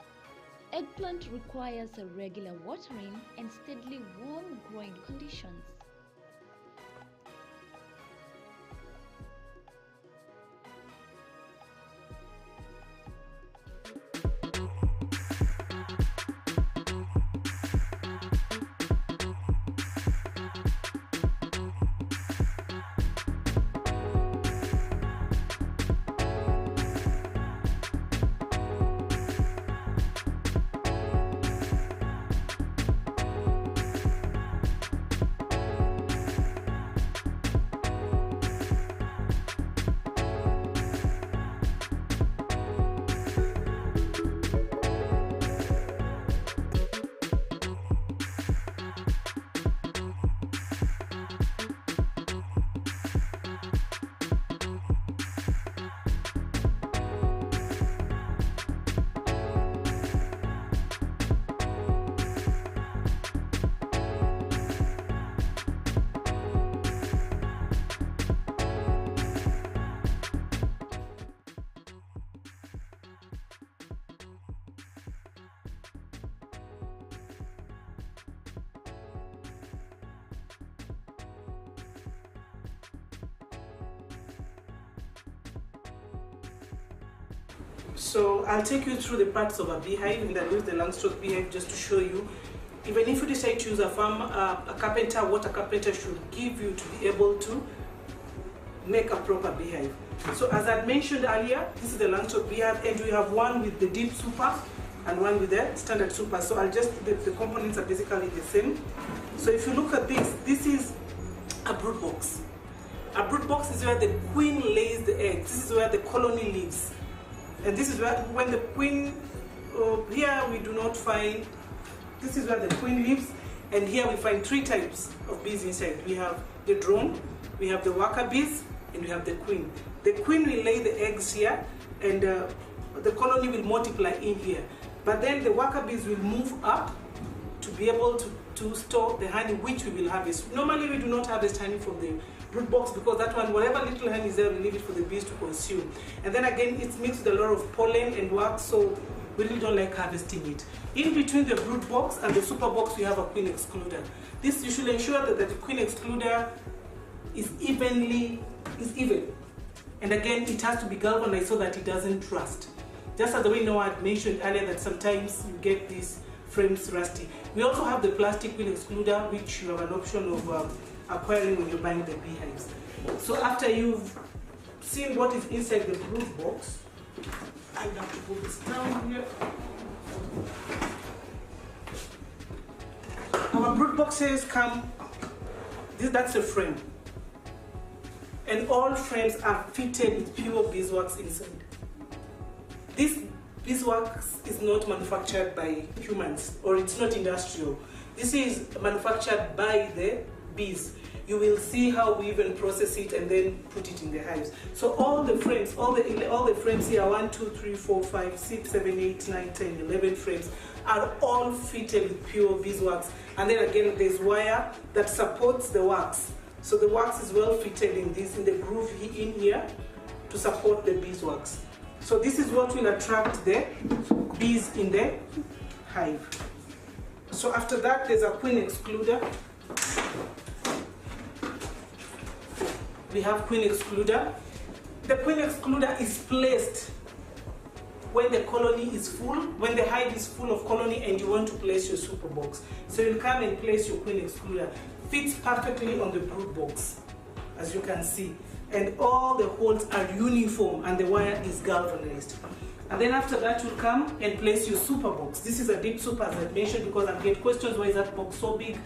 Eggplant requires a regular watering and steadily warm growing conditions. So I'll take you through the parts of a beehive, and I'll use the Langstroth beehive just to show you. Even if you decide to use a carpenter, what a carpenter should give you to be able to make a proper beehive. So as I mentioned earlier, this is the Langstroth beehive, and we have one with the deep super and one with the standard super. So the components are basically the same. So if you look at this is a brood box. A brood box is where the queen lays the eggs. This is where the colony lives. And this is where, when the queen, here we do not find, this is where the queen lives, and here we find 3 types of bees inside. We have the drone, we have the worker bees, and we have the queen. The queen will lay the eggs here, and the colony will multiply in here. But then the worker bees will move up to be able to store the honey, which we will harvest. Normally we do not harvest honey from the brood box, because that one, whatever little honey is there, we leave it for the bees to consume. And then again, it's mixed with a lot of pollen and wax, so we really don't like harvesting it. In between the brood box and the super box, we have a queen excluder. This, you should ensure that the queen excluder is even. And again, it has to be galvanized so that it doesn't rust. Just as the way Noah had mentioned earlier, that sometimes you get these frames rusty. We also have the plastic queen excluder, which you have an option of acquiring when you're buying the beehives. So after you've seen what is inside the brood box, I have to put this down here. Our brood boxes come, that's a frame. And all frames are fitted with pure beeswax inside. This beeswax is not manufactured by humans, or it's not industrial. This is manufactured by the bees. You will see how we even process it and then put it in the hives. So all the frames, all the frames here, 1, 2, 3, 4, 5, 6, 7, 8, 9, 10, 11 frames, are all fitted with pure beeswax. And then again, there's wire that supports the wax. So the wax is well fitted in the groove in here to support the beeswax. So this is what will attract the bees in the hive. So after that, there's a queen excluder. We have queen excluder. The queen excluder is placed when the colony is full, when the hive is full of colony and you want to place your super box. So you'll come and place your queen excluder. Fits perfectly on the brood box, as you can see. And all the holes are uniform and the wire is galvanized. And then after that, you'll come and place your super box. This is a deep super, as I mentioned, because I get questions, why is that box so big?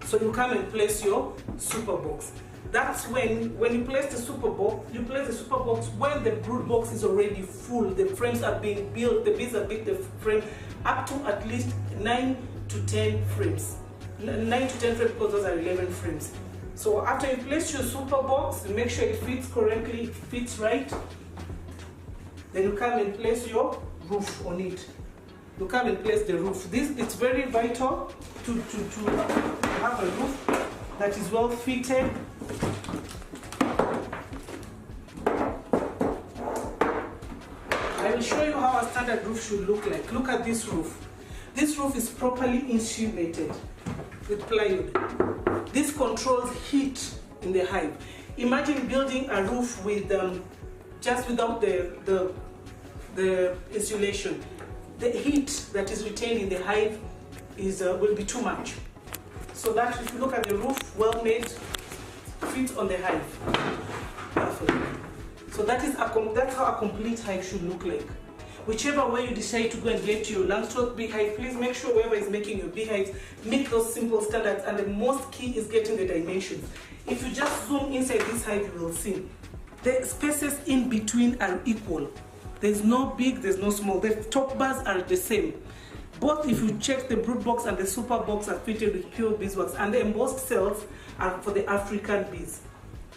So you come and place your super box. That's when you place the super box, you place the super box when the brood box is already full. The frames are being built, the bees are built the frame up to at least 9 to 10 frames. 9 to 10 frames, because those are 11 frames. So after you place your super box, you make sure it fits correctly, it fits right. Then you come and place your roof on it. You come and place the roof. It's very vital to have a roof that is well fitted. I will show you how a standard roof should look like. Look at this roof. This roof is properly insulated with plywood. This controls heat in the hive. Imagine building a roof with just without the insulation. The heat that is retained in the hive will be too much. So that if you look at the roof, well made, fits on the hive. Perfect. So that's how a complete hive should look like. Whichever way you decide to go and get your Langstroth beehive, please make sure whoever is making your beehives meet those simple standards, and the most key is getting the dimensions. If you just zoom inside this hive, you will see the spaces in between are equal. There's no big, there's no small. The top bars are the same. Both, if you check, the brood box and the super box are fitted with pure beeswax, and the embossed cells are for the African bees.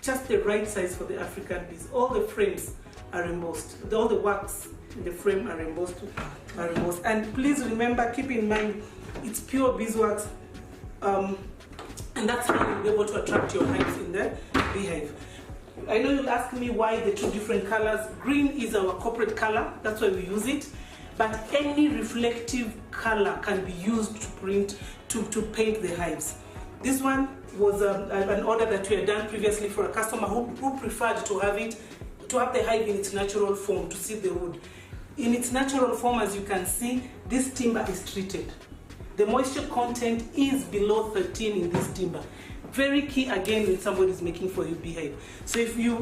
Just the right size for the African bees. All the frames are embossed. All the wax in the frame are embossed. And please remember, keep in mind, it's pure beeswax, and that's how you'll be able to attract your hives in the beehive. I know you'll ask me why the two different colors. Green is our corporate color, that's why we use it. But any reflective color can be used to paint the hives. This one was an order that we had done previously for a customer who preferred to have the hive in its natural form, to see the wood. in its natural form, as you can see, this timber is treated. The moisture content is below 13 in this timber. Very key again when somebody is making for your beehive. So if you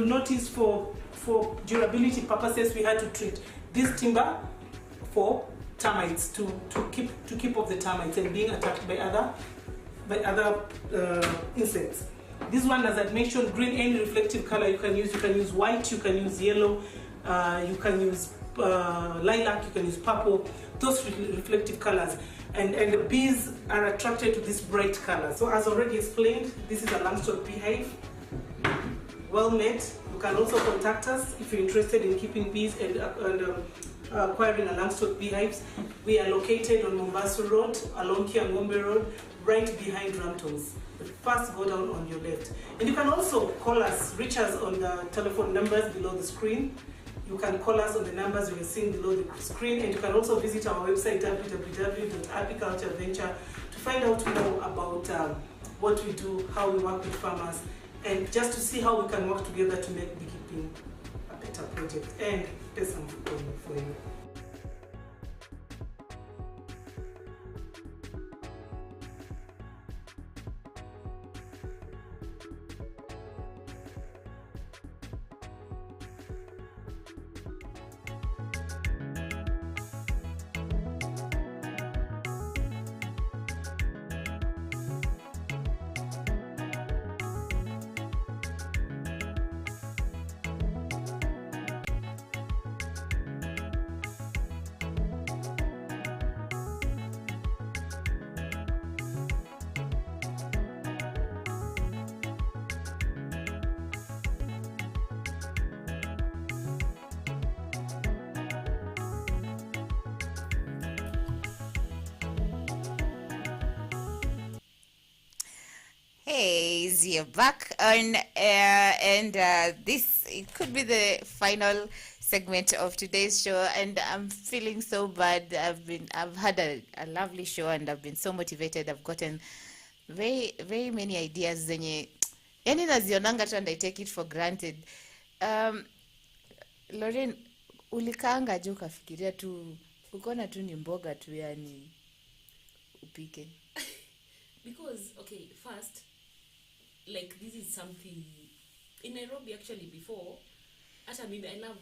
notice for durability purposes, we had to treat this timber for termites to keep off the termites and being attacked by other insects. This one, as I mentioned, green, any reflective color you can use. You can use white, you can use yellow, you can use lilac, you can use purple, those reflective colors. And the bees are attracted to this bright color. So as already explained, this is a Langstroth beehive, well made. You can also contact us if you're interested in keeping bees and acquiring a Langstroth beehives. We are located on Mombasa Road, along Kiangombe Road, right behind Ramtons. The first go down on your left. And you can also call us, reach us on the telephone numbers below the screen. You can call us on the numbers you are seeing below the screen, and you can also visit our website www.apicultureventure to find out more about what we do, how we work with farmers, and just to see how we can work together to make beekeeping a better project and there's some for you. Hey, you're back on air, and this, it could be the final segment of today's show, and I'm feeling so bad. I've had a lovely show, and I've been so motivated. I've gotten very many ideas zenye yani nazionanga tu, and I take it for granted. Lauren, ulikaanga je ukafikiria tu ukaona tu ni mboga tu yani upike? Because okay, first, like this is something in Nairobi actually before. Actually, maybe I love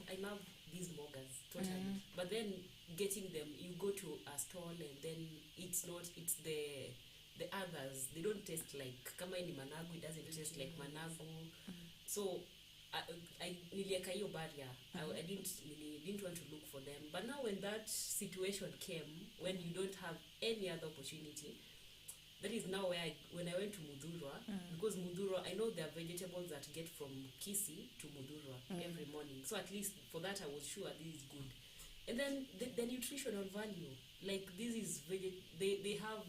these mbogas totally. But then getting them, you go to a stall and then it's the others. They don't taste like kama ni managu. It doesn't taste like managu. So I nilieka hiyo barrier. I didn't want to look for them. But now when that situation came, when you don't have any other opportunity, that is now when I went to Mudhurwa, because Mudhurwa, I know there are vegetables that get from Kisii to Mudhurwa every morning. So at least for that, I was sure this is good. And then the nutritional value, like this is they have,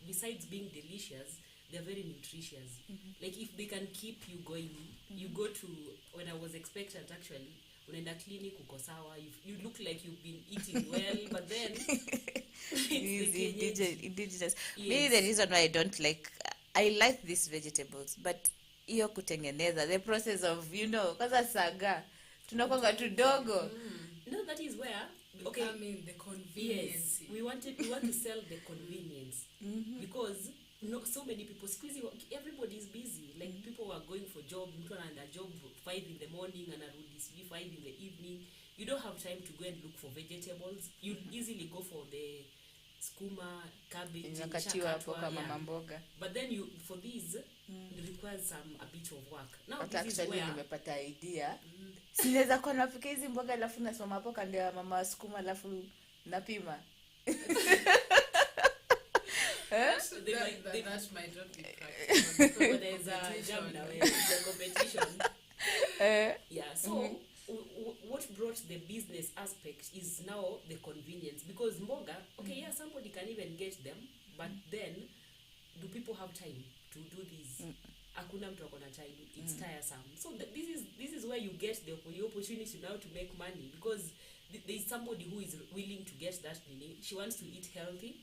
besides being delicious, they're very nutritious. Like if they can keep you going, you go to, when I was expectant actually, unaenda clinic uko sawa, you look like you've been eating well, but then indigenous. Maybe the reason why I like these vegetables, but hiyo kutengeneza, the process of, kwanza saga tunakwanga tudogo. No, that is where I mean the convenience. Yes, we want to sell the convenience because so many people squeezing, everybody is busy, like people are going for job, mtu anaenda job 5 in the morning and arudi 5 in the evening. You don't have time to go and look for vegetables. You easily go for the skuma, cabbage, mboga. But then for these it requires a bit of work. Now But this is where nimepata idea. Sinaweza kwa napika hizi mboga alafu nasoma hapo kando ya mama skuma alafu napima. That might not be practical because there's a jam now, the competition. Yeah, so what brought the business aspect is now the convenience, because mboga, somebody can even get them, but then do people have time to do this? Hakuna mtu akona time, it's tiresome. So this is where you get the opportunity now to make money, because there is somebody who is willing to get that money. She wants to eat healthy,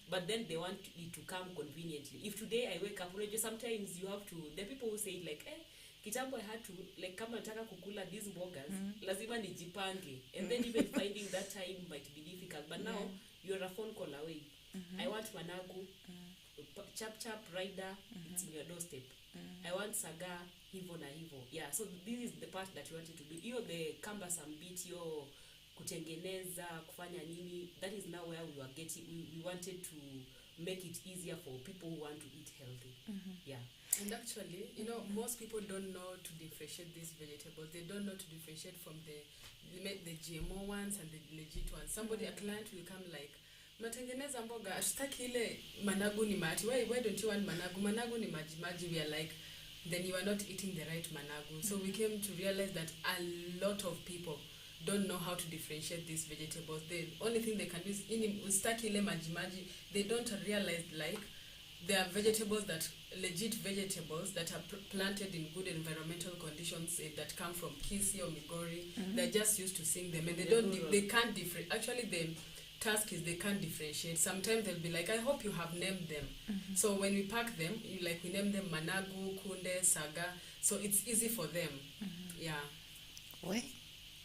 but then they want it to come conveniently. If today I wake up, sometimes you have to, the people who say like, kitambo I had to like kama nataka kukula these burgers lazima nijipange, and then even finding that time might be difficult, but now you're a phone call away. I want managu, chap rider, it's in your doorstep. I want saga, hivo na hivo. Yeah, so this is the part that you wanted to do. Hiyo the cumbersome bit, yo kutengeneza, kufanya nini, that is now where we were getting, we wanted to make it easier for people who want to eat healthy. Yeah. And actually, you know, most people don't know to differentiate these vegetables. They don't know to differentiate from the GMO ones and the legit ones. Somebody, a client will come like, matengeneza mboga, ashtaki ile managu ni mati. Why don't you want managu? Managu ni maji. We are like, then you are not eating the right managu. So we came to realize that a lot of people don't know how to differentiate these vegetables. The only thing they can do is ustaki ile maji. They don't realize like there are vegetables legit vegetables that are planted in good environmental conditions that come from Kisii or Migori. They're just used to seeing them, and they can't differentiate. Actually, the task is they can't differentiate. Sometimes they'll be like, I hope you have named them. So when we pack them, we name them managu, kunde, saga. So it's easy for them. Yeah. Well,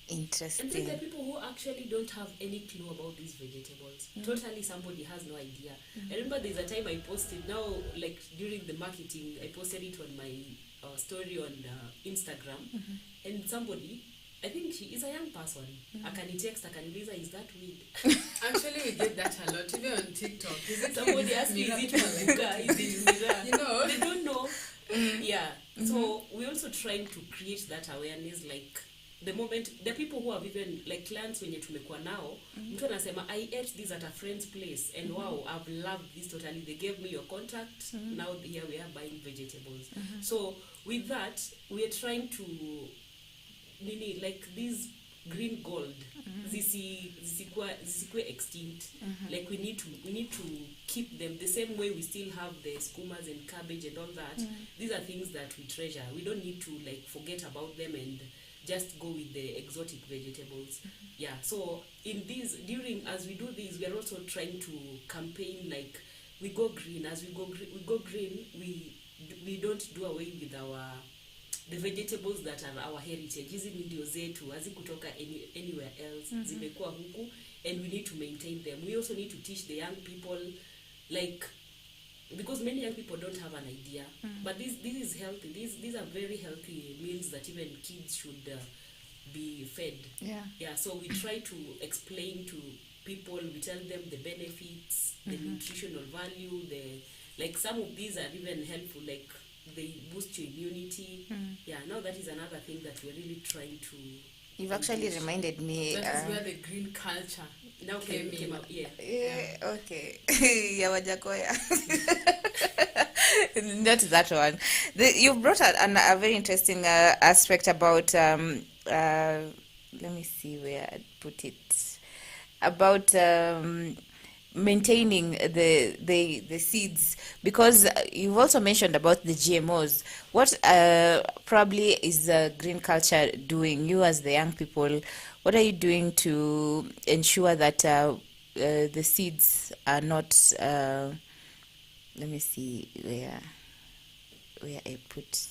interesting. And then there are people who actually don't have any clue about these vegetables. Totally, somebody has no idea. I remember there's a time I posted, now like during the marketing, I posted it on my story on Instagram, and somebody, I think she is a young person, akanitext, akaniuliza, is that weed? Actually, we get that a lot, even on TikTok. Somebody asked me, is it manuka? Is it mira? You know? They don't know. Yeah. So we're also trying to create that awareness, like, the moment the people who have even like clients wenye tumekuwa nao, mtu anasema I ate this at a friend's place and wow, I've loved this totally, they gave me your contact, now here we are buying vegetables. So with that we are trying to like these green gold zisikwe extinct. Like we need to keep them the same way we still have the skumas and cabbage and all that. These are things that we treasure. We don't need to like forget about them and just go with the exotic vegetables. Yeah, so in these, as we do this, we are also trying to campaign like we go green. As we go green, we don't do away with the vegetables that are our heritage. Hizi ndio zetu, hazikutoka anywhere else. Zimekuwa huku, and we need to maintain them. We also need to teach the young people, like, because many young people don't have an idea, but this is healthy. These are very healthy meals that even kids should be fed. Yeah. So we try to explain to people. We tell them the benefits, the nutritional value. Like some of these are even helpful. Like they boost your immunity. Yeah. Now that is another thing that we're really trying to. You've actually reminded me. That is where the green culture now came up. Yeah. Okay. Yeah, Wajakoya. Not that one. You've brought a very interesting aspect about. Let me see where I put it. About maintaining the seeds, because you've also mentioned about the GMOs. What probably is the green culture doing? You as the young people, what are you doing to ensure that the seeds are not? Let me see where I put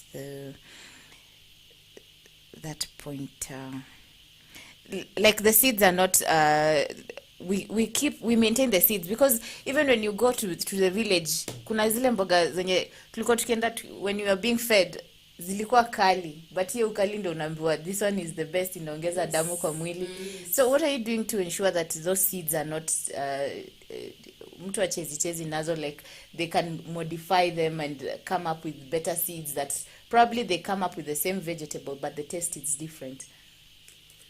that point. Like the seeds are not. We maintain the seeds, because even when you go to the village, kuna zile mboga zenye tulikuwa tukienda when you are being fed zilikuwa kali, but hiyo ukali ndio unaambiwa this one is the best, inaongeza damu kwa mwili. So what are you doing to ensure that those seeds are not mtu achezi nazo, like they can modify them and come up with better seeds that probably they come up with the same vegetable but the taste is different?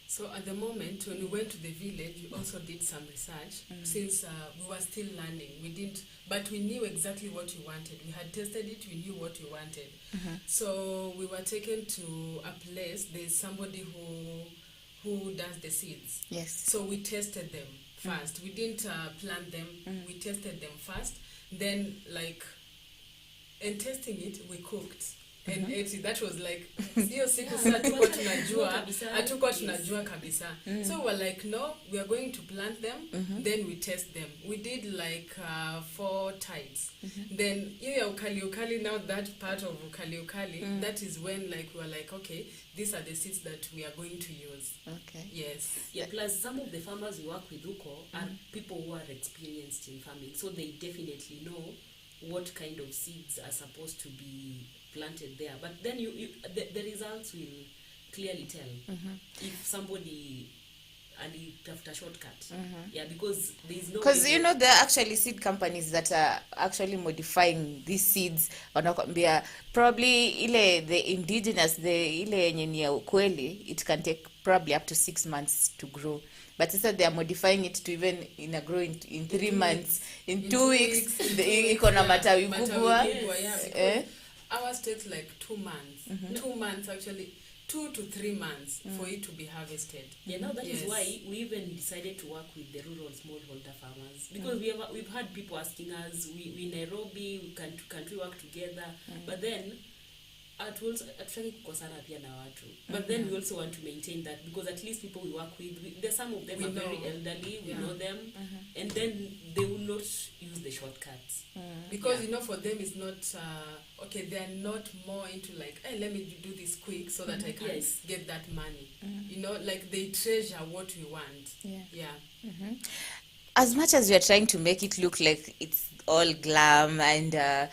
So at the moment, when we went to the village, we also did some research. Since we were still learning, but we knew exactly what we wanted. We had tested it, we knew what we wanted. So we were taken to a place. There's somebody who does the seeds. Yes. So we tested them first. We didn't plant them. We tested them first. Then, in testing it, we cooked. and 80. That was like hiyo siku sasa hatukuwa tunajua kabisa. So we're like, no, we are going to plant them, then we test them. We did like 4 types. Then hiyo ya ukali, now that part of ukali, that is when like we were like, okay, these are the seeds that we are going to use. Okay. Yes. Yeah, plus some of the farmers we work with Uko are people who are experienced in farming, so they definitely know what kind of seeds are supposed to be planted there. But then the results will clearly tell if somebody alitafuta shortcut. Yeah, because there is no, because you know there are actually seed companies that are actually modifying these seeds. Wanakwambia probably the indigenous, ile yenye ni ya ukweli, it can take probably up to 6 months to grow, but instead they are modifying it to even grow in 3 months, in 2 weeks iko na matawi kubwa. Ours takes like 2 months. 2 months actually, 2 to 3 months for it to be harvested. Yeah, now that is why we even decided to work with the rural smallholder farmers, because we've had people asking us, we Nairobi, can't we work together? But then atutaki kukosana pia na watu. But then we also want to maintain that, because at least people we work with, there's some of them are very elderly, we know them, and then they will not use the shortcuts. Because you know, for them it's not okay, they are not more into like, hey, let me do this quick so that I can get that money. You know, like they treasure what we want. As much as we are trying to make it look like it's all glam, and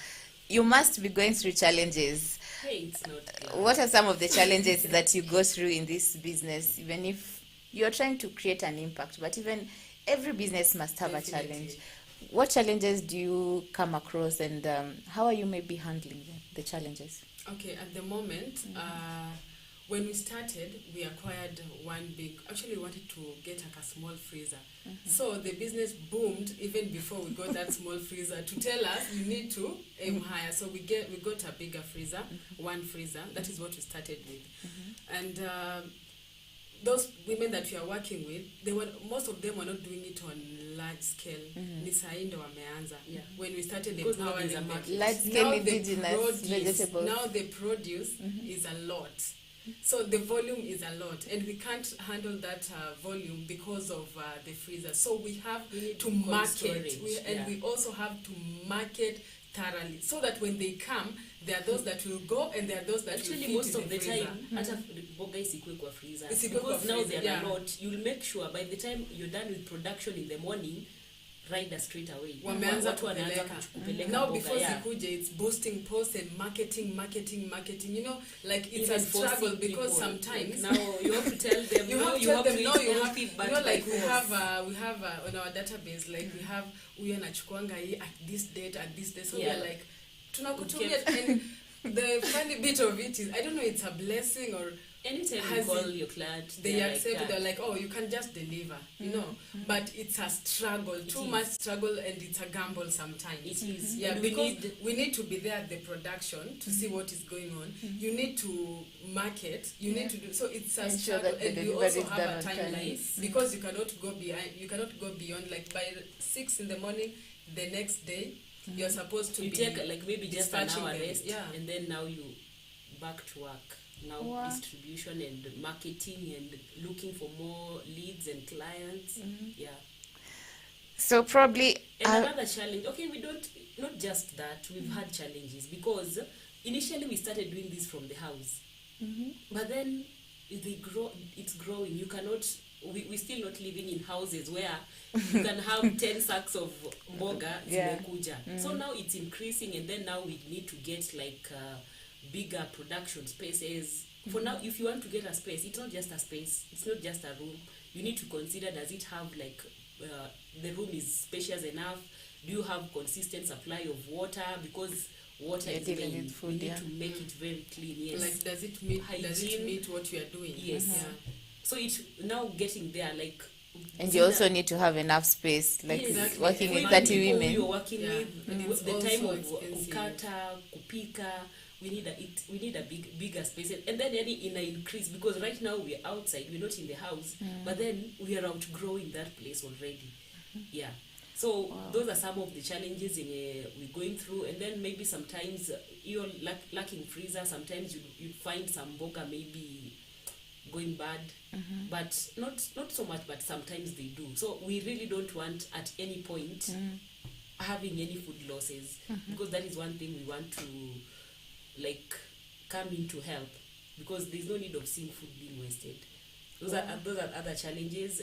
you must be going through challenges. Hey, it's not glam. What are some of the challenges that you go through in this business, even if you're trying to create an impact? But even every business must have a challenge. What challenges do you come across, and how are you maybe handling the challenges? Okay, at the moment, when we started, we acquired one big, actually we wanted to get like a small freezer. So the business boomed even before we got that small freezer, to tell us you need to aim higher. So we got a bigger freezer, one freezer. That is what we started with. And those women that we are working with, most of them were not doing it on large scale. Ni sahi ndo wameanza. When we started empowering them, large scale indigenous vegetables. Now the produce is a lot. So the volume is a lot, and we can't handle that volume because of the freezer. So we have to market, and we also have to market thoroughly, so that when they come, there are those that will go, and there are those that will fit most in of the freezer. time, hata boga isikwe kwa freezer, because now they are a lot. You'll make sure by the time you're done with production in the morning, rider straight away. Wameanza kupeleka. Now before zikuje, it's boosting posts and marketing. You know, like it's a struggle, because sometimes now you have to tell them, you have like we have on our database, like we have anachukuanga hii at this date, so we are like tunakutumia. And the funny bit of it is, I don't know, it's a blessing or anytime you call your client, they accept it. They're like, oh, you can just deliver, you know. But it's a struggle, too much struggle, and it's a gamble sometimes. It is. Yeah, because we need to be there at the production to see what is going on. You need to market. You need to do so. It's a struggle, and we also have a timeline, because you cannot go behind. You cannot go beyond, like by 6 in the morning the next day. You're supposed to take like maybe just an hour rest, and then now you back to work. Now distribution and marketing and looking for more leads and clients. So probably another challenge. Okay, we don't, not just that, we've had challenges, because initially we started doing this from the house, but then it's growing. You cannot, we're still not living in houses where you can have 10 sacks of mboga zimekuja. So now it's increasing, and then now we need to get like bigger production spaces. For now, if you want to get a space, it's not just a space, it's not just a room. You need to consider, does it have like the room is spacious enough? Do you have consistent supply of water? Because water is main. Food, we need to make it very clean. Yes. Like, does it meet what you are doing? Yes. So it's now getting there, like. And you also need to have enough space, like working with 30 women. You're working with the time of kukata, kupika. We need a bigger space, and then in an increase, because right now we're outside, we're not in the house, but then we are outgrowing that place already. So those are some of the challenges we're going through, and then maybe sometimes you're lacking freezer. Sometimes you find some mboga maybe going bad, but not so much, but sometimes they do. So we really don't want at any point having any food losses, because that is one thing we want to like come in to help, because there's no need of seeing food being wasted. Those are other challenges.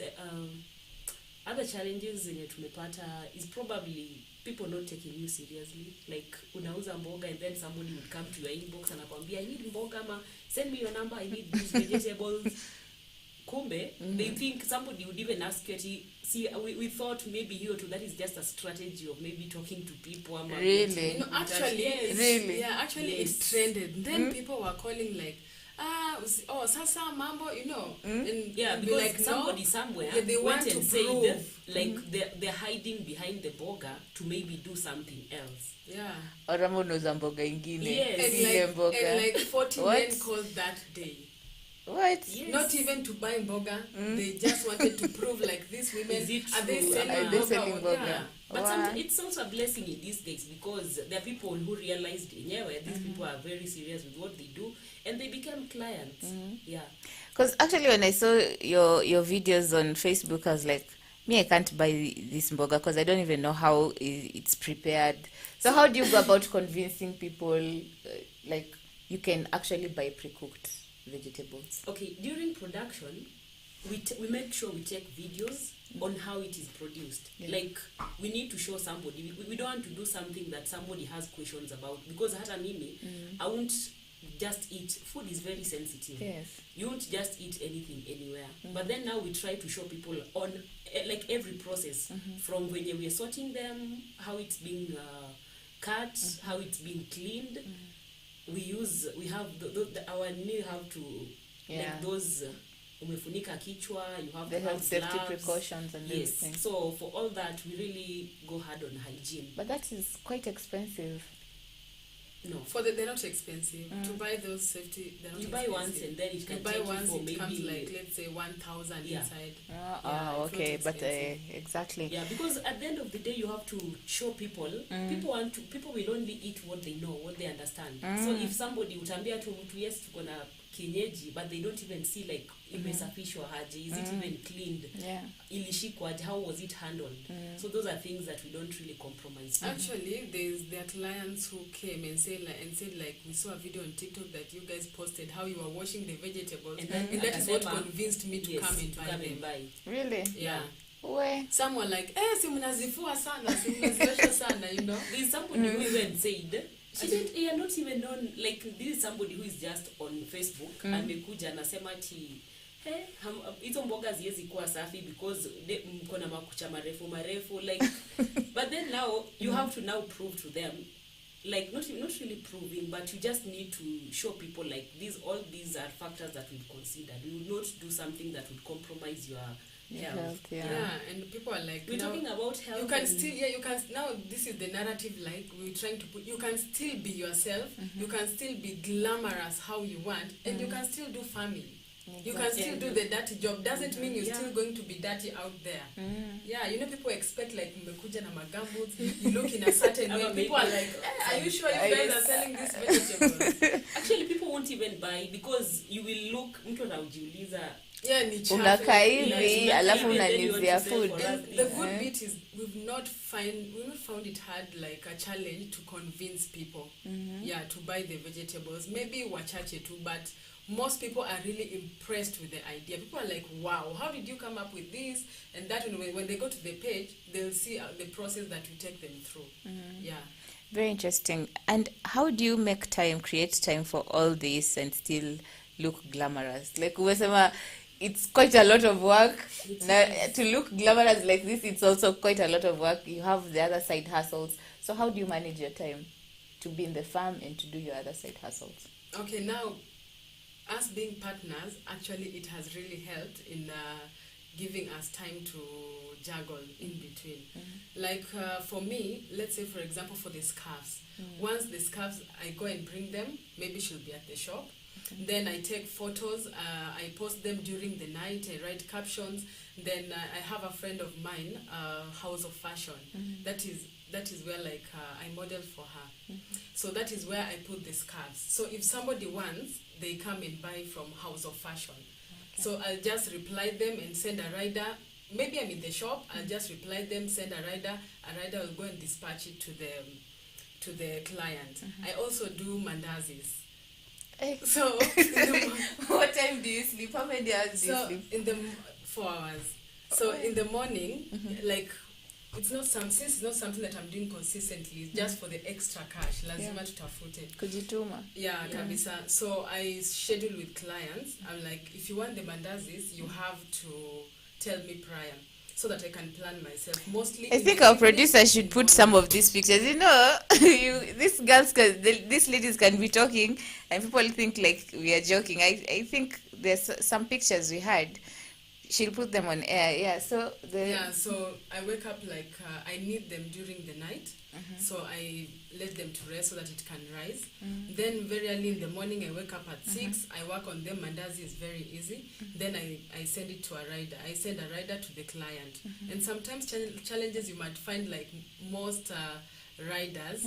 Other challenges zenye tumepata is probably people not taking you seriously. Like unauza mboga and then somebody would come to your inbox and akwambia, I need mboga, ma send me your number, I need these vegetables. Kumbe, they think somebody would even ask you, see, we thought maybe you too, that is just a strategy of maybe talking to people. Really? No, actually, yes. Really? Yeah, actually it trended. Then people were calling like, sasa mambo, and Yeah, be because like, somebody no, somewhere they went want and to said prove. like they're hiding behind the burger to maybe do something else. Yeah. Or ama unauza mboga ingine. Yes. Ile mboga. And like 40 What? men called that day. What? Yes. Not even to buy mboga. They just wanted to prove like these women, Is it are they true? selling Are they mboga? selling or- mboga? Yeah. But What? it's also a blessing in these days, because there are people who realized, these people are very serious with what they do, and they became clients. Yeah. Because actually when I saw your videos on Facebook, I was like, me, I can't buy this mboga because I don't even know how it's prepared. So how do you go about convincing people like you can actually buy pre-cooked vegetables? Okay, during production, we make sure we take videos on how it is produced. Yeah. Like, we need to show somebody. We don't want to do something that somebody has questions about, because hata mimi, I won't just eat. Food is very sensitive. Yes. You won't just eat anything anywhere. But then now we try to show people on like every process, from when we are sorting them, how it's being cut, how it's being cleaned. We have our new have to like those umefunika kichwa, you have The to have health safety gloves. precautions and Yes. everything. So for all that, we really go hard on hygiene. But that is quite expensive. No. They're not expensive. To buy those safety, they're not You buy expensive. once and then it can You buy take once, you for it comes maybe like, let's say 1,000 Yeah. inside. Ah, Yeah, it's okay, not but expensive. exactly. Yeah, because at the end of the day, you have to show people. People will only eat what they know, what they understand. So if somebody utambia tu mtu, yes, tuko na kienyeji, but they don't even see like imesafishwa haje, is it even cleaned? Yeah. Ilishikwa, how was it handled? So those are things that we don't really compromise. Actually, there are clients who came and said like, we saw a video on TikTok that you guys posted how you were washing the vegetables, And then and that is what akasema, convinced me to yes, come and to buy come them. and buy. Really? Yeah. Where? Some were like, si mnazifua sana, si mnaziosha sana, There's somebody who even said, he had not even known, like, this is somebody who is just on Facebook, amekuja anasema ati, hizo mboga ziwezi kuwa safi because mko na makucha marefu, like, but then now you have to now prove to them, like, not really proving, but you just need to show people like all these are factors that we've considered. We will not do something that would compromise your health. Yeah, and people are like, We're talking about health. you can still, now this is the narrative, like we're trying to put, you can still be yourself, you can still be glamorous how you want, and you can still do family. You can still do the dirty job. Doesn't mean you're still going to be dirty out there. Yeah, people expect like mmekuja na magamboots, you look in a certain way. People are like, are you sure you guys are selling these vegetables? Actually, people won't even buy because you will look, mtu anaujiuliza, Yeah, ni chafu. Unakaa hivi, Yes, alafu and then you want unaniuzia to sell food. for And us. the good bit is we've not found it hard like a challenge to convince people to buy the vegetables. Maybe wachache too, but most people are really impressed with the idea. People are like, wow, how did you come up with this? And that when they go to the page, they'll see the process that we take them through. Yeah. Very interesting. And how do you make time, create time for all this and still look glamorous? Like umesema, it's quite a lot of work. Now, to look glamorous like this, it's also quite a lot of work. You have the other side hustles. So how do you manage your time to be in the farm and to do your other side hustles? Okay, now, us being partners, actually it has really helped in giving us time to juggle in between. Like for me, let's say for example for the scarves, once the scarves I go and bring them, maybe she'll be at the shop, Then I take photos, I post them during the night, I write captions. Then I have a friend of mine, House of Fashion. That is where like I model for her. So that is where I put the scarves. So if somebody wants, they come and buy from House of Fashion. So I'll just reply them and send a rider. Maybe I'm in the shop, I'll just reply them, send a rider will go and dispatch it to the client. I also do mandazis. So What time do you sleep? How many hours do you so sleep? in the 4 hours. So in the morning, like it's not something that I'm doing consistently. It's just for the extra cash. Lazima tutafute. Kujituma. Yeah, kabisa. So I schedule with clients. I'm like, if you want the mandazis, you have to tell me prior so that I can plan myself. Mostly, I think our producer should put some of these pictures. You know, these these ladies can be talking, and people think like we are joking. I think there's some pictures we had. She'll put them on air. Yeah. So so I wake up like I need them during the night. So I let them to rest so that it can rise. Then very early in the morning I wake up at 6. I work on them. Mandazi is very easy. Then I send it to a rider. I send a rider to the client. And sometimes challenges you might find, like most riders,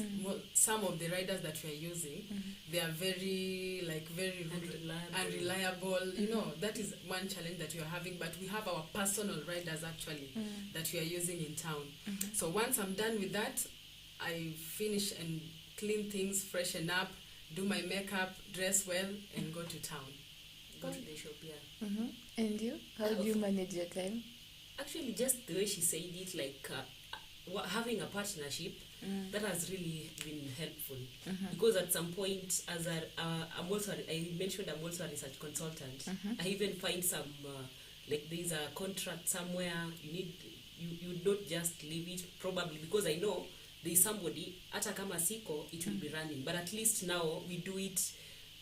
some of the riders that we are using, they are very unreliable. You know, that is one challenge that we are having. But we have our personal riders actually that we are using in town. So once I'm done with that, I finish and clean things, freshen up, do my makeup, dress well, and go to town. Go to the shop, yeah. And you? How do you manage your time? Actually, just the way she said it, like having a partnership, that has really been helpful. Because at some point, as I'm also, I mentioned I'm also a research consultant. I even find some, like there's a contract somewhere, you don't just leave it, probably, because I know there's somebody, ata kama siko, it will be running. But at least now we do it,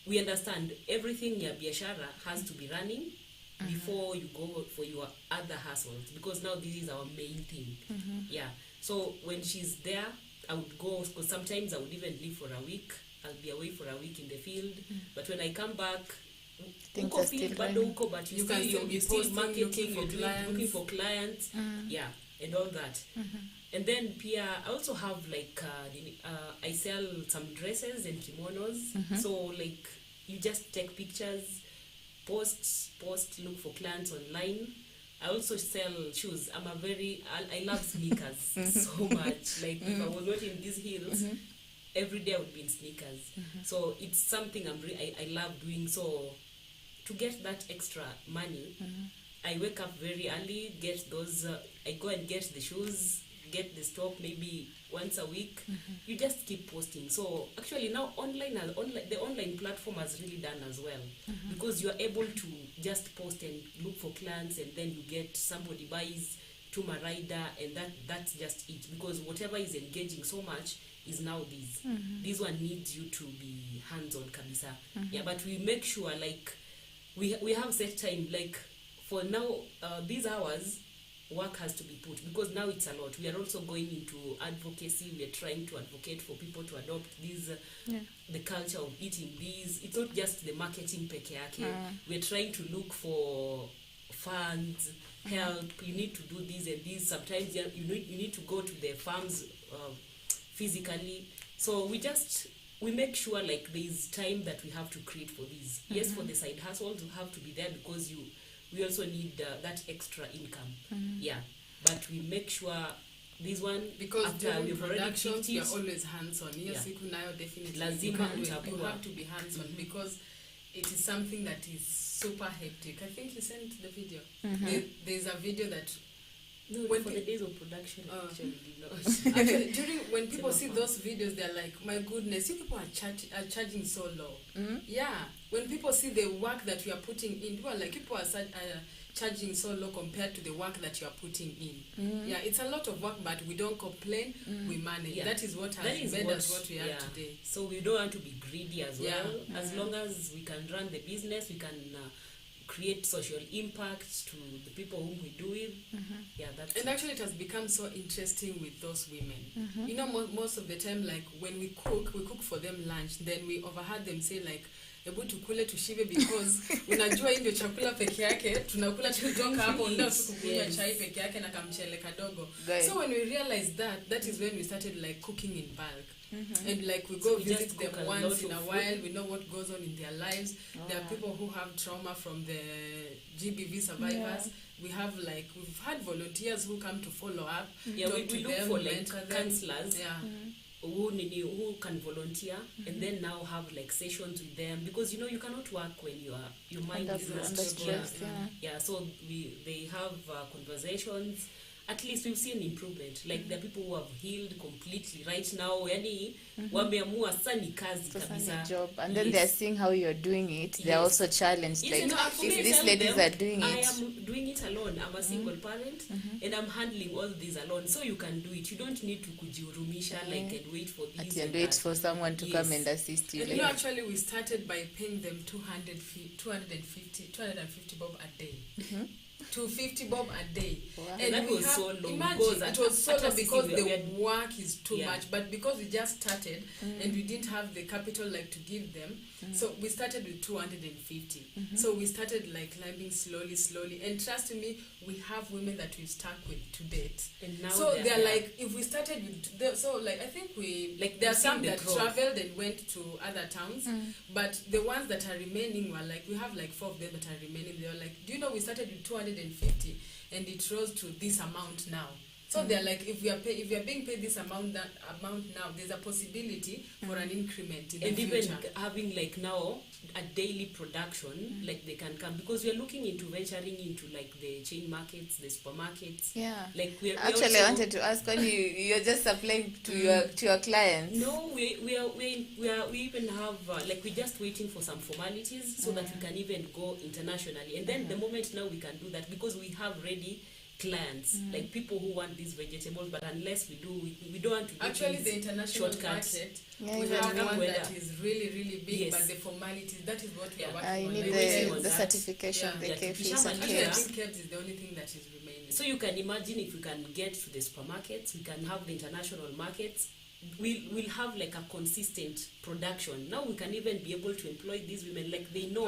we understand everything ya biashara has to be running before you go for your other hustles, because now this is our main thing. Yeah. So when she's there, I would go, because sometimes I would even leave for a week. I'll be away for a week in the field. But when I come back, Things are still running. but You can still be you're still posting, marketing, looking for looking for clients. Yeah, and all that. And then Pia, I also have like I sell some dresses and kimonos. So like you just take pictures, post, look for clients online. I also sell shoes. I love sneakers so much. Like if I was not in these heels, every day I would be in sneakers. So it's something I love doing. So to get that extra money, I wake up very early, get those, I go and get the shoes, get the stock maybe once a week. You just keep posting. So actually now the online platform has really done as well, because you are able to just post and look for clients, and then you get somebody buys to my rider, and that's just it, because whatever is engaging so much is now this one needs you to be hands-on kabisa. Yeah, but we make sure like we have set time, like for now these hours work has to be put, because now it's a lot. We are also going into advocacy. We are trying to advocate for people to adopt these the culture of eating these. It's not just the marketing peke yake. We are trying to look for funds, help. You need to do this and this. Sometimes you need to go to the farms physically. So we make sure like there is time that we have to create for these. Yes, for the side hustles, you have to be there, because we also need that extra income. Yeah, but we make sure this one, because after during we've already productions picked we are it, always hands-on. Yes, siku nayo definitely Lazima you utakuwa. have to be hands-on, because it is something that is super hectic. I think you sent the video. There's a video that no, when for the days of production, actually did not. actually during when people see those videos, they're like, my goodness, you people are charging so low. Yeah, when people see the work that we are putting in, people are like, people are charging so low compared to the work that you are putting in. Yeah, it's a lot of work, but we don't complain. We manage. Yeah. That is what has made us what we are today. So we don't want to be greedy as well. Yeah. As long as we can run the business, we can create social impact to the people whom we do with. Yeah, that's And actually, it has become so interesting with those women. You know, most of the time, like when we cook for them lunch, then we overheard them say like, hebu tukule tushibe because unajua hii ndio chakula peke yake tunakula tutoka hapo ndio tukunywa chai peke yake na kamchele kadogo. So when we realized that is when we started like cooking in bulk. And like we go visit them once in a while, we know what goes on in their lives. There are people who have trauma from the GBV survivors. We have like, we've had volunteers who come to follow up. We look them, for like counselors who can volunteer and then now have like sessions with them, because you cannot work when your mind is under stress. So they have conversations. At least we've seen improvement. Like the people who have healed completely right now, yani wameamua sasa ni kazi kabisa job, and then they're seeing how you're doing it. They're also challenged, like if these ladies are doing I it. am doing it alone. I'm a single parent and I'm handling all this alone, so you can do it. You don't need to kujihurumisha like and wait for this and wait for someone to come and assist you. And actually we started by paying them 250 bob a day. 250 bob a day. And that was so low. Imagine, it was so low because the work is too much, but because we just started and we didn't have the capital like to give them, so we started with 250. So we started like climbing slowly, and trust me, we have women that we've stuck with to date. And now so they're like, if we started with I think we like there are some that traveled and went to other towns, but the ones that are remaining were like, we have like 4 of them that are remaining. They were like, do you know we started with 250 and it rose to this amount now. So they're like, if we are being paid this amount now, there's a possibility for an increment in the future. Even having like now a daily production, like they can come, because we are looking into venturing into like the chain markets, the supermarkets. Like we actually I wanted to ask, when you're just supplying to your clients. No, we even have like we're just waiting for some formalities so that we can even go internationally, and then the moment now we can do that, because we have ready clients, like people who want these vegetables, but unless we don't want to do actually the international shortcuts. market, we have one that is really big, but the formalities, that is what we are working on. You need the certification, the KFC actually I think KFC is the only thing that is remaining. So you can imagine if we can get to the supermarkets, we can have the international markets, we'll have like a consistent production. Now we can even be able to employ these women, like they know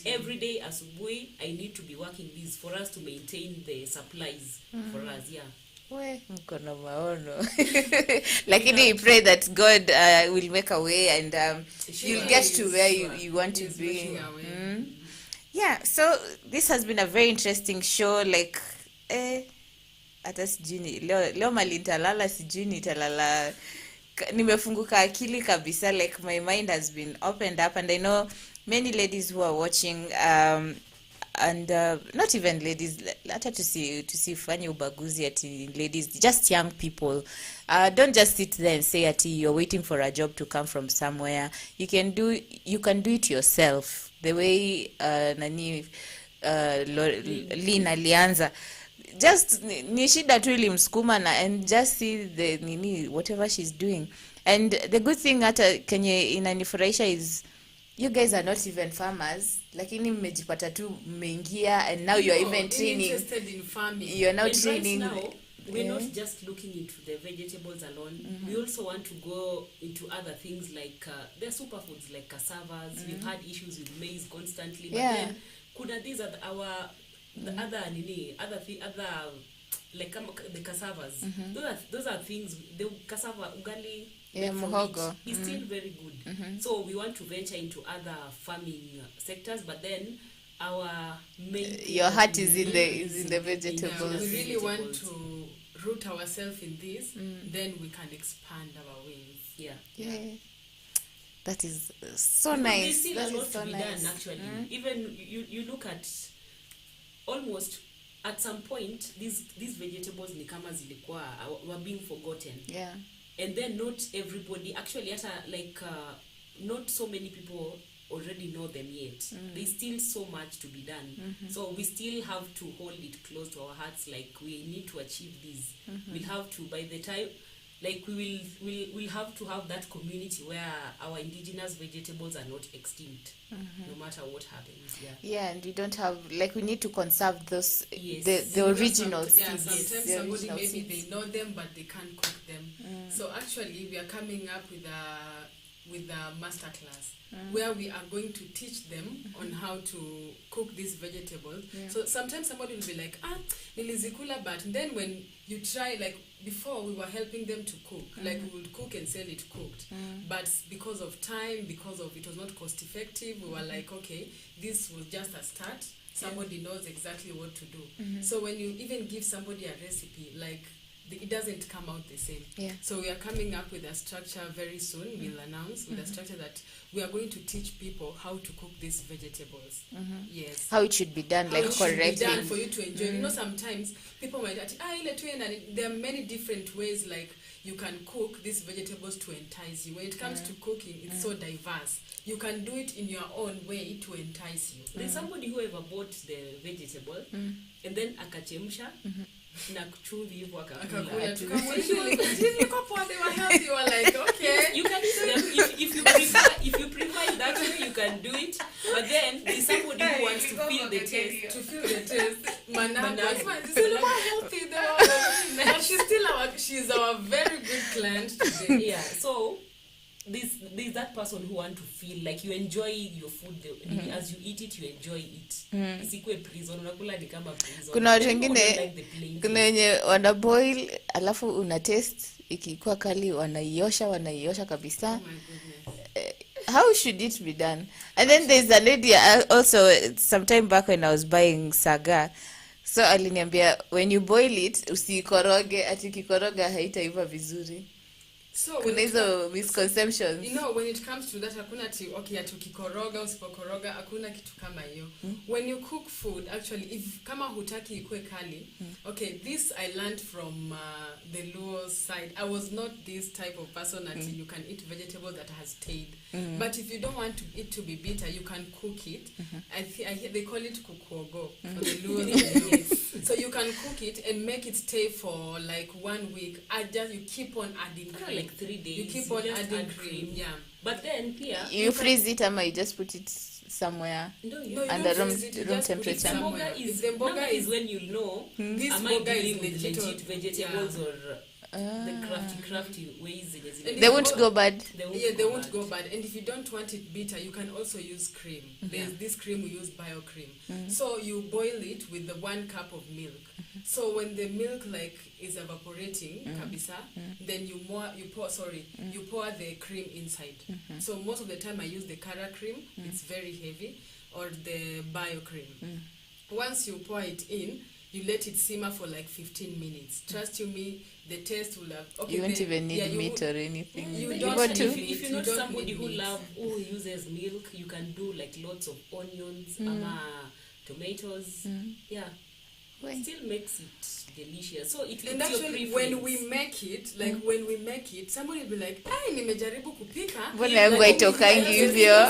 every day as we I need to be working these for us to maintain the supplies for us. Mkono maono. Lakini pray that God will make a way and you'll get to where you want to be. So this has been a very interesting show. Like hata sijui leo mali nitalala, sijui nitalala, nimefunguka akili kabisa. Like my mind has been opened up, and I know many ladies who are watching, and not even ladies, hata tusifanye ubaguzi ati ladies, just young people. Don't just sit there and say ati you're waiting for a job to come from somewhere. You can do it yourself, the way Lina alianza. Just ni shida tu ilimsukuma na, and just see the whatever she's doing. And the good thing hata kenye inanifurahisha is you guys are not even farmers, lakini mmejipata tu mmeingia, and now you're even training. Interested in farming. You're now and training. Right now, we're not just looking into the vegetables alone. We also want to go into other things like the superfoods like cassavas. We've had issues with maize constantly, but then kuna these are the other like the cassavas. Those are things. The cassava ugali muhogo is still very good. So we want to venture into other farming sectors, but then our main your heart is in the vegetables. We really want to root ourselves in this, then we can expand our wings. That is so nice. There's still that a lot is so to be nice. done, actually. Even you look at almost at some point these vegetables ni kama zilikuwa were being forgotten. And then not everybody actually like not so many people already know them yet. There's still so much to be done. So we still have to hold it close to our hearts, like we need to achieve this. We'll have to, by the time, like we'll have to have that community where our indigenous vegetables are not extinct, no matter what happens. And we don't have, like, we need to conserve those the original seeds. Sometimes somebody maybe they know them but they can't cook them. So actually we are coming up with with a master class where we are going to teach them on how to cook these vegetables. So sometimes somebody will be like, nilizikula, but then when you try, like before we were helping them to cook, like we would cook and sell it cooked, but because of time, because of it was not cost effective, we were like, okay, this was just a start. Somebody knows exactly what to do. So when you even give somebody a recipe, like it doesn't come out the same. So we are coming up with a structure very soon. We'll announce with a structure that we are going to teach people how to cook these vegetables. Yes. How it should be done, How like it should be correctly. done for you to enjoy. You know, sometimes people might there are many different ways like you can cook these vegetables to entice you. When it comes to cooking, it's so diverse. You can do it in your own way to entice you. There's somebody who ever bought the vegetable and then akachemsha na kuchumvi hivyo akakula. They were healthy. You were like, okay. You can eat them if you prefer it that way, you can do it. But then there's somebody who wants to feel the taste. This is more healthy though. But she's our very good client today. Yeah. So there's that person who want to feel like you enjoy your food as you eat it, you enjoy it. Isikwe prison, unakula ni kama prison. Kuna watu wengine kuna wenye wana boil alafu una taste ikikuwa kali wanaiosha kabisa. Oh my goodness. How should it be done? And then there's a lady also sometime back when I was buying saga. So aliniambia when you boil it usikoroge, ati kikoroga haitaiva vizuri. So Kuna hizo misconceptions. You know, when it comes to that, hakuna tukikoroga, usipokoroga, hakuna kitu kama hiyo. When you cook food, actually, if kama hutaki ikue kali, okay, this I learned from the Luo side. I was not this type of person that you can eat vegetable that has stayed. But if you don't want it to be bitter, you can cook it. I hear they call it kukuogo for the Luo. So you can cook it and make it stay for like 1 week. You keep on adding cream. Like 3 days. You keep on adding cream. Yeah. But then you freeze it or you just put it somewhere under room temperature. The boga is when you know this am I boga is dealing with legit vegetables or the crafty ways. They won't go bad. They won't go bad. And if you don't want it bitter, you can also use cream. There's this cream we use, bio cream. So you boil it with the 1 cup of milk. So when the milk like is evaporating, kabisa, then you pour the cream inside. So most of the time I use the Cara cream. It's very heavy, or the bio cream. Once you pour it in, you let it simmer for like 15 minutes. Trust you me, the taste will have... Okay, you won't even need meat or anything. If you're not somebody who uses milk, you can do like lots of onions, tomatoes. Yeah. Still makes it delicious. So it and actually when we make it, somebody will be like, nimejaribu kupika. Mbona yangu haitokangi hivyo?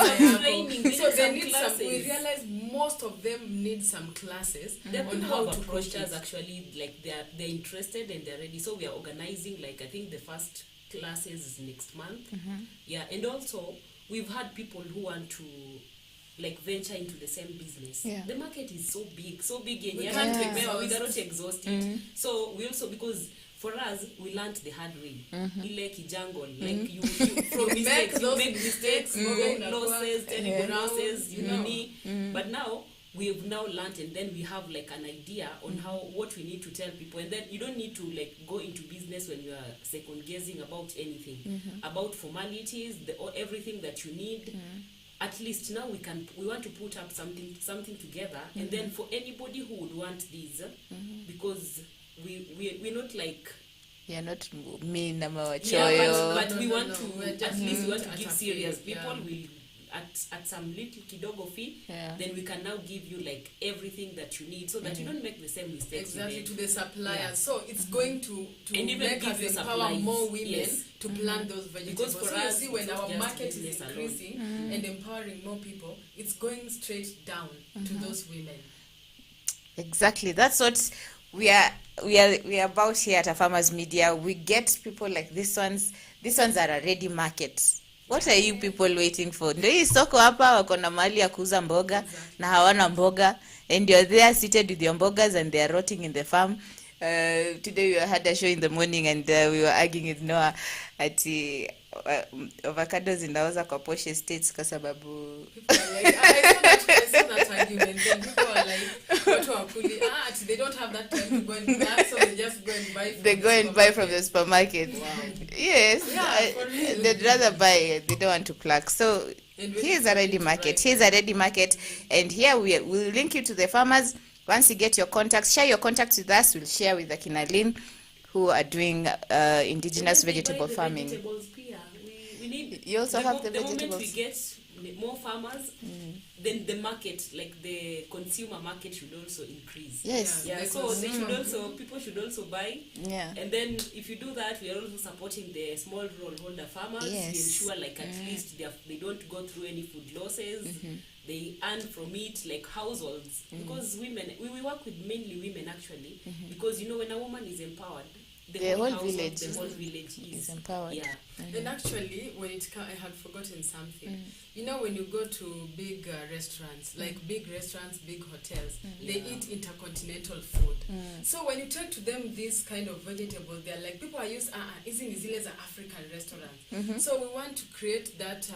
So they need some, we realize most of them need some classes on how to cook it. Actually, like they're interested and they're ready. So we are organizing, like I think the first classes is next month. Yeah, and also we've had people who want to like venture into the same business. The market is so big and you cannot exhaust it. So we also, because for us we learned the hard way. Ile kijango, like you make mistakes, losses, terrible losses, but now we've now learned, and then we have like an idea on what we need to tell people, and then you don't need to like go into business when you are second guessing about anything, about formalities, everything that you need. At least now we want to put up something together, and then for anybody who would want these, because we're not like, you're not mean ama wachoyo, but we want to at least we want to give serious people. Will at some little kidogo fee, then we can now give you like everything that you need, so that you don't make the same mistakes to the supplier. So it's going to make us empower more women to plant those vegetables. Because for us, when our market is increasing and empowering more people, it's going straight down to those women. Exactly. That's what we are about here at Afarmers Media. We get people like these ones are a ready market. What are you people waiting for? Ndio hii soko hapa wako na mahali ya kuuza mboga na hawana mboga, and you're there seated with your mbogas and they are rotting in the farm. Today we had a show in the morning and we were arguing with Noah at avocado zinaoza kwa posh estates kwa sababu People are like, I saw that argument. Then people are like, watu wakuli, they don't have that time to go and plan, so they just go and buy. they go and buy from the supermarket. Wow. Yes, Yeah, for real. they'd rather buy. They don't want to pluck. So And when here's it's a ready ready to market. buy. Here's a ready market, and here we'll link you to the farmers. Once you get your contacts, share your contacts with us. We'll share with the Kinalin, who are doing indigenous vegetable farming. Vegetables, Pia. We need. You also have the moment we vegetables. get more farmers, then the market, like the consumer market, should also increase. Yes. Yeah. The So they should consumer. also, people should also buy. Yeah. And then if you do that, we are also supporting the small holder farmers. Yes. We ensure like at least they don't go through any food losses. They earn from it like households. Because women, we work with mainly women actually. Because when a woman is empowered, The whole household, village the whole village is empowered. Yeah. And actually, when I had forgotten something. When you go to big restaurants, like big restaurants, big hotels, they eat intercontinental food. So when you talk to them this kind of vegetables, they're like, people are used, isn't as African restaurants. So we want to create that.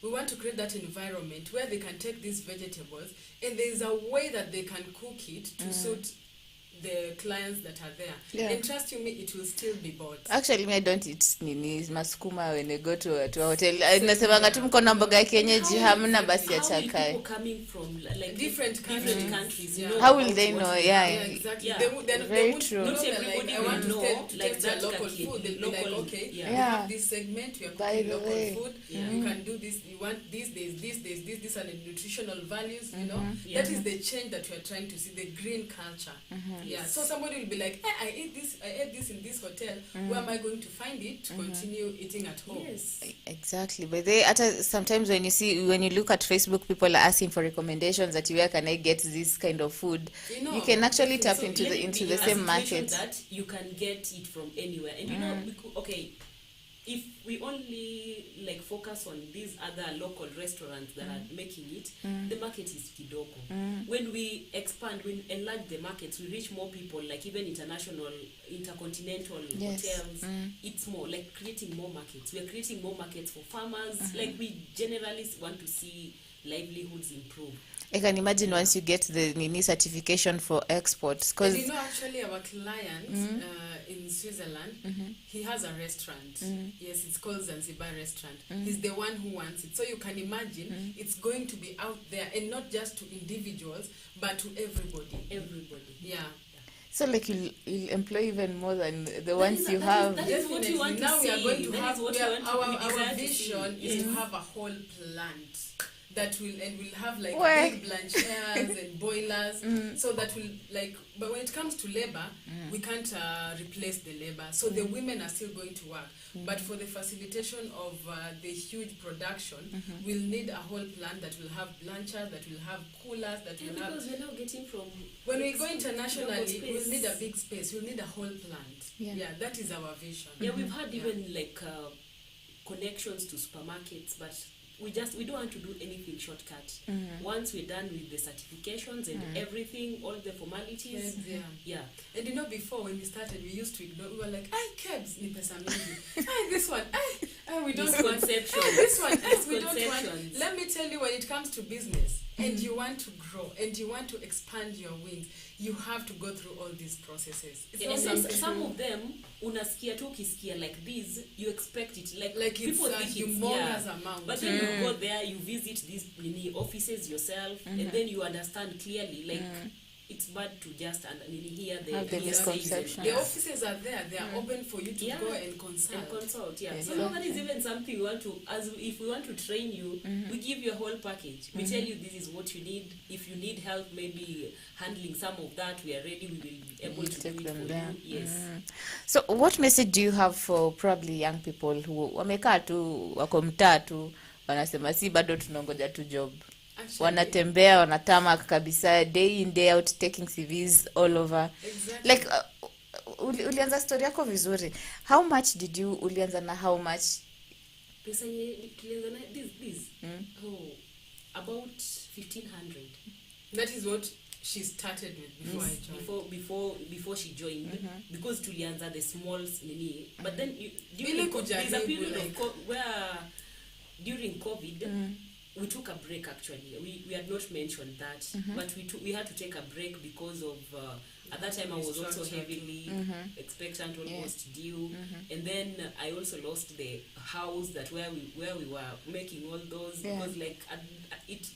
We want to create that environment where they can take these vegetables, and there's a way that they can cook it to suit the clients that are there. Yeah. And trust you me, it will still be bought. Actually, me, I don't eat masukuma when I go to a hotel. Nasemanga tu mko na mboga ya kienyeji, hamna basi ya How will chakai. people coming from like Different countries, know yeah. How will about they what know? to Yeah. Yeah, exactly. Yeah. They Very would true. know Not that, everybody I will want to know, taste like that local kaki- food. They'll be like, local- okay, yeah. we Yeah. have this segment, we are By cooking the local way. food. Yeah. You can do this. You want this. These are the nutritional values. You know, Yeah. that is the change that we are trying to see. The green culture. Yeah. So somebody will be like, I ate this in this hotel. Where am I going to find it to continue eating at home? Yes. Exactly, but sometimes when you look at Facebook, people are asking for recommendations that where can I get this kind of food. You can actually tap So into let the it into be the a same situation market. that you can get it from anywhere, and okay, if we only like focus on these other local restaurants that are making it, the market is kidogo. When we expand, we enlarge the markets, we reach more people, like even intercontinental Yes. hotels. It's more like creating more markets. We are creating more markets for farmers. Like we generally want to see livelihoods improve. I can imagine once you get the Nini certification for exports, And because actually our client in Switzerland, he has a restaurant. Yes, it's called Zanzibar Restaurant. He's the one who wants it. So you can imagine it's going to be out there, and not just to individuals, but to everybody. Everybody. Yeah. so like you'll employ even more than the That ones is- you that have. is- That what we want to Now we are see. going to That have is what we our, want to- we our desire to vision see. is to Yes. have a whole plant that will have like Where? big blanchers and boilers, so that will like. But when it comes to labor, we can't replace the labor. So the women are still going to work. But for the facilitation of the huge production, we'll need a whole plant that will have blanchers, that will have coolers, that Yeah, will have. because we're now getting from When we like, go internationally, space. we'll need a big space. We'll need a whole plant. Yeah. That is our vision. Yeah, we've had Yeah. even like connections to supermarkets, but we don't want to do anything shortcut. Once we're done with the certifications and everything, all the formalities, Yeah. And before when we started, we used to ignore. We were like, "Ay, kebs ni pesa mingi. Ay, this one. Ay, we don't want. Misconceptions. Ay, this one. Ay, we don't want." Misconceptions. Let me tell you, when it comes to business, and you want to grow, and you want to expand your wings, you have to go through all these processes. It's Yeah, not and then something. some of them unasikia tu ukisikia like this, you expect it like Like it's people a think it's humongous amount. but then you go there, you visit these offices yourself, and then you understand clearly like it's bad to just hear the Have the hearsays misconceptions. The offices are there; they are open for you to Yeah. go and consult. and consult. Yeah, Yes. so now that is even something we want to, if we want to train you, we give you a whole package. We tell you this is what you need. If you need help, maybe handling some of that, we are ready. We will be able You to take do it them for there. you. Yes. So what message do you have for probably young people who wamekaa tu wako mtaa tu wanasema si bado tunangoja tu job, Actually, wanatembea wanatama kabisa day in day out taking CVs all over. exactly. Like ulianza story yako vizuri. How much did you ulianza na how much? Pesa yenye tulianza na this about 1,500. That is what she started with before I joined. Before she joined, because tulianza the small nini, but then Ili there's a period like, where during COVID we took a break. Actually, we had not mentioned that, but we had to take a break because of at that time I was also heavily expectant, almost due, and then I also lost the house that where we were making all those, because like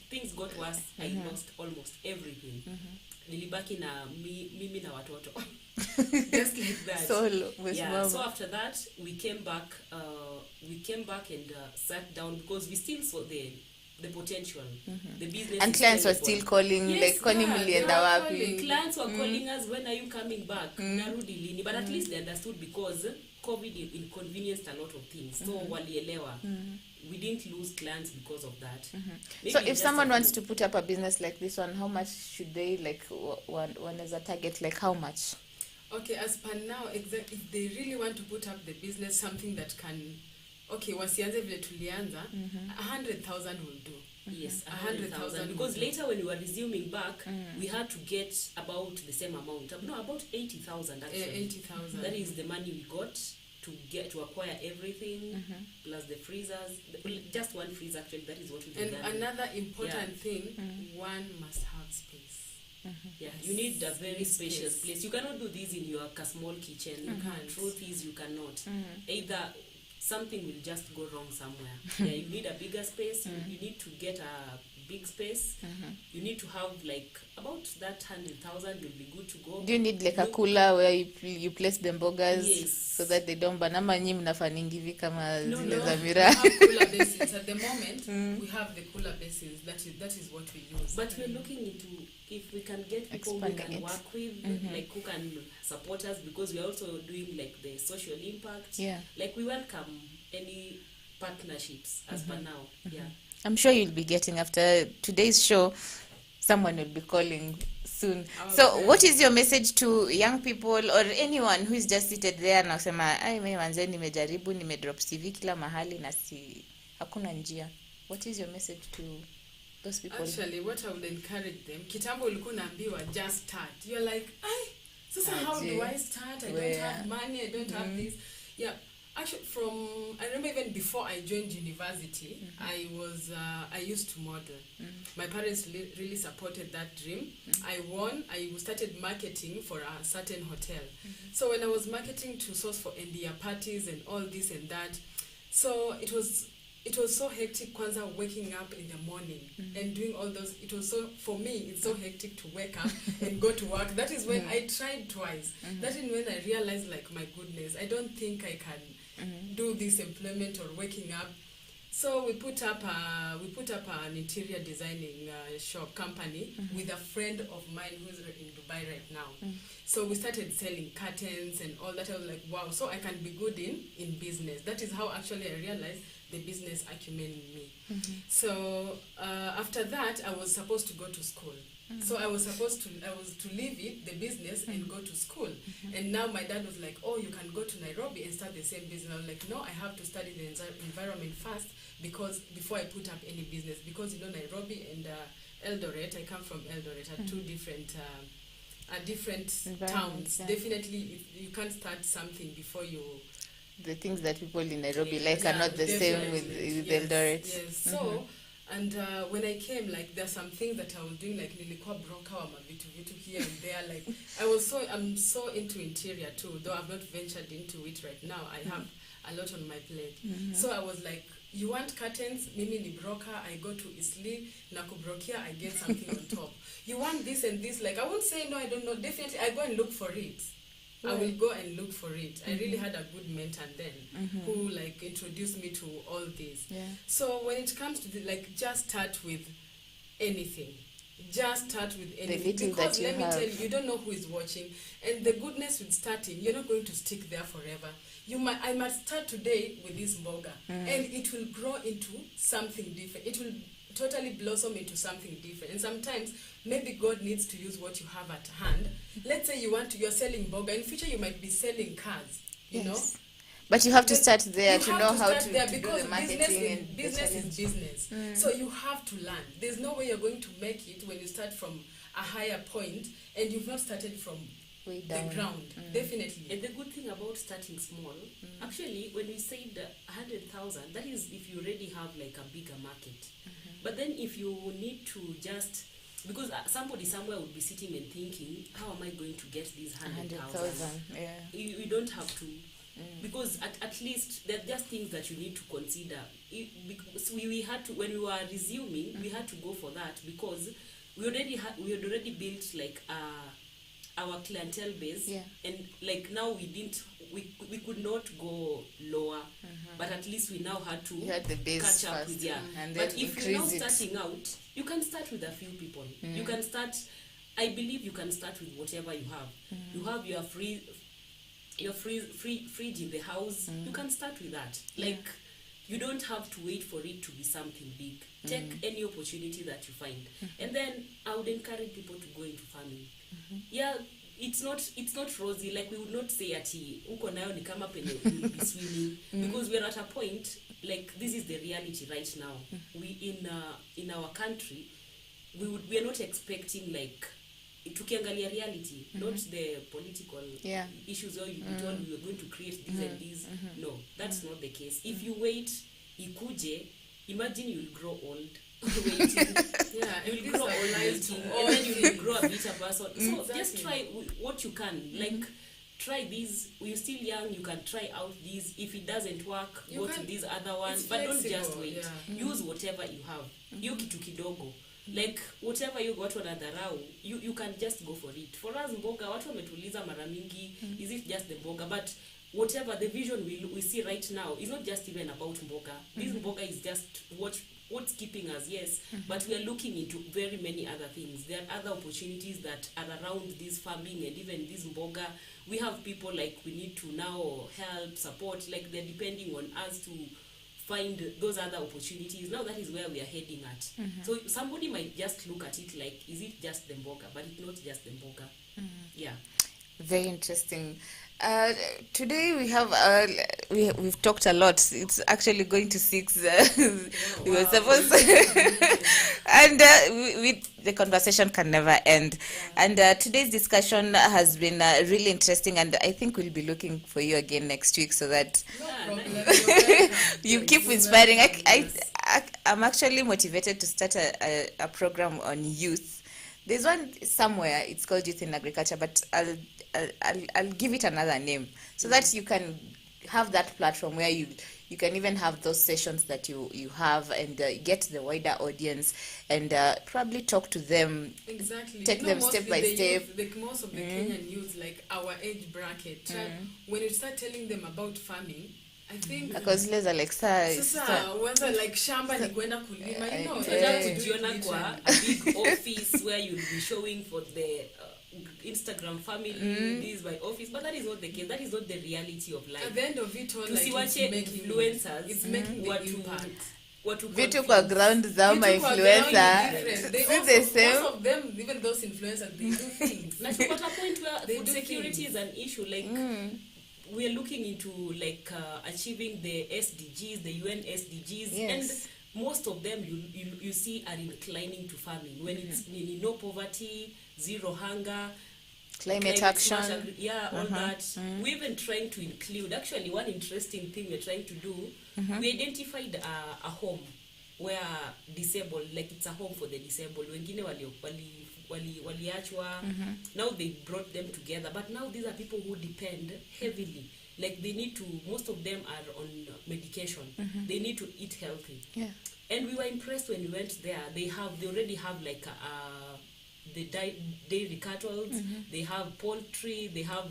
things got worse. I lost almost everything. Nilibaki na mimi na watoto. Just like that. Solo with mama. So after that we came back and sat down, because we still saw the potential, the business. And clients were still calling, yes, like, kwani mlienda wapi? Clients were calling us, when are you coming back? Narudi lini? But at least they understood, because COVID inconvenienced a lot of things. So walielewa. We didn't lose clients because of that. So if someone wants to put up a business like this one, how much should they, like, one as a target, like how much? Okay, as per now, if they really want to put up the business, something that can, okay, wasianze vile tulianza, 100,000 will do. Yes, 100,000. Because later when we were resuming back, we had to get about the same amount. No, about 80,000 actually. 80,000. That is the money we got to acquire everything, plus the freezers. Just one freezer actually, that is what we did. And another important thing, one must have space. Yeah, you need a very spacious place. You cannot do this in your small kitchen. You can't. Truth is, you cannot. Either something will just go wrong somewhere. Yeah, you need a bigger space. You need to get a big space. You need to have like about that 100,000 will be good to go. Do you need like a cooler where you place the mbogas? Yes. So that they don't burn? Ama nyi mnafaningi hivi kama zile za We miraa? have cooler basins. At the moment, we have the cooler basins. That is what we use. But we're looking into if we can get people we Expanding can it. work with, like who can support us, because we're also doing like the social impact. Yeah. Like we welcome any partnerships as per now. Yeah. I'm sure you'll be getting, after today's show, someone will be calling soon. So what is your message to young people or anyone who is just seated there na kusema, ai mimi manze nimejaribu, nimedrop CV kila mahali na hakuna njia? What is your message to those people? Actually, what I would encourage them, kitambo ulikuwa unaambiwa just start. You're like, sasa how do I start? I don't have money, I don't have this. Yeah. Actually, I remember even before I joined university, I used to model. My parents really supported that dream. I started marketing for a certain hotel. So when I was marketing to source for India parties and all this and that, so it was so hectic, kwanza waking up in the morning and doing all those. It was so, for me, it's so hectic to wake up and go to work. That is when I tried twice. That is when I realized, like, my goodness, I don't think I can do this employment or waking up. So we put up an interior designing shop company with a friend of mine who's in Dubai right now. So we started selling curtains and all that. I was like, wow, so I can be good in business. That is how actually I realized the business acumen in me. So after that, I was supposed to go to school. So I was to leave it, the business, and go to school. And now my dad was like, oh, you can go to Nairobi and start the same business. I was like, no, I have to study the environment first, because before I put up any business, because Nairobi and Eldoret, I come from Eldoret, are two different towns. Definitely, you can't start something before you. The things that people in Nairobi like are not the same with Eldoret. Yes. So, and when I came, like, there's some things that I was doing, like nilikuwa broker wa vitu here and there. Like, I'm so into interior too, though I've not ventured into it right now. I have a lot on my plate. So I was like, you want curtains? Mimi ni broker. I go to Isli, na kubrokia, I get something on top. You want this and this? Like, I won't say no, I don't know. Definitely, I go and look for it. I will go and look for it. I really had a good mentor then who, like, introduced me to all this. So when it comes to just start with anything. Just start with anything. Because let me tell you, you don't know who is watching. And the goodness with starting, you're not going to stick there forever. I might start today with this mboga, and it will grow into something different. It will totally blossom into something different. And sometimes maybe God needs to use what you have at hand. Let's say you're selling mboga. In future you might be selling cars, you know. But you have to start there to know how to do the marketing and business is business. So you have to learn. There's no way you're going to make it when you start from a higher point, and you've not started from Way the down. ground. Definitely. And the good thing about starting small, actually, when we said 100,000, that is if you already have like a bigger market. But then if you need to just, because somebody somewhere would be sitting and thinking, how am I going to get these 100,000? 100,000. Yeah. You don't have to. Because at least there are just things that you need to consider. Because we had to, when we were resuming, we had to go for that because we had already built like our clientele base, and like now we could not go lower, but at least we now had to had the base catch up first, with and But then if you're now increase it. starting out, you can start with a few people. You can start. I believe you can start with whatever you have. You have your fridge in the house. You can start with that. Like you don't have to wait for it to be something big. Take any opportunity that you find, and then I would encourage people to go into farming. Yeah, it's not rosy. Like we would not say ati uko nayo ni kama penye you'll be swimming, because we're at a point like this is the reality right now. We in our country we are not expecting like tukiangalia reality, not the political issues or you told we were going to create this and this. No, that's not the case. If you wait ikuje, imagine you'll grow old waiting. You'll grow old waiting, and then you'll grow a bitter person. So just try what you can. Like try these. You're still young, you can try out these. If it doesn't work, go to these other ones, but don't just wait. Use whatever you have. Hiyo kitu kidogo. Like whatever you got wanadharau, you can just go for it. For us mboga, watu wametuliza mara mingi, is it just the mboga? But whatever the vision we see right now is not just even about mboga. This mboga is just what's keeping us, yes, but we are looking into very many other things. There are other opportunities that are around this farming and even this mboga. We have people like we need to now help, support, like they're depending on us to find those other opportunities. Now that is where we are heading at. So somebody might just look at it like, is it just the mboga? But it's not just the mboga. Yeah. Very interesting. Today we have we've talked a lot. It's actually going to 6. We were supposed to and the conversation can never end. And today's discussion has been really interesting, and I think we'll be looking for you again next week so that you keep inspiring. I'm actually motivated to start a program on youth. There's one somewhere, it's called Youth in Agriculture, but I'll give it another name so that you can have that platform where you can even have those sessions that you have and get the wider audience and probably talk to them. Exactly. Take them step by step. Like most of the Kenyan youth, like our age bracket, when you start telling them about farming, I think because zile za like sasa wanza like shamba ni kwenda kulima, you know, so that kujiona kwa a big office where you'll be showing for the Instagram family, this by office, but that is not the case. That is not the reality of life. At the end of it all, like influencers, it's making the impact. Vitu kwa ground za my influencer, see the same. Most of them, even those influencers, they do things. Like at a point where food security is an issue, like we are looking into like achieving the SDGs, the UN SDGs, and most of them you see are inclining to farming when it's no poverty, zero hunger, climate action, all that. We're even trying to include, actually one interesting thing we're trying to do, we identified a home where disabled, like it's a home for the disabled. Wengine waliachwa, now they brought them together, but now these are people who depend heavily, like they need to, most of them are on medication, they need to eat healthy, and we were impressed when we went there. They already have like the dairy cattle, they have poultry, they have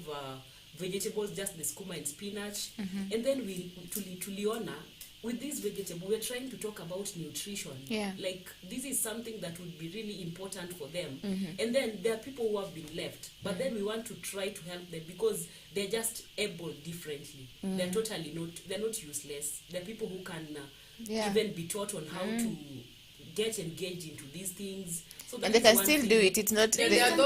vegetables, just the skuma and spinach, and then we tuliona with this vegetable, we're trying to talk about nutrition. Like this is something that would be really important for them. And then there are people who have been left, but then we want to try to help them because they're just able differently. They're totally they're not useless. They're people who can even be taught on how to get engaged into these things. So and they can still do it. It's not. There are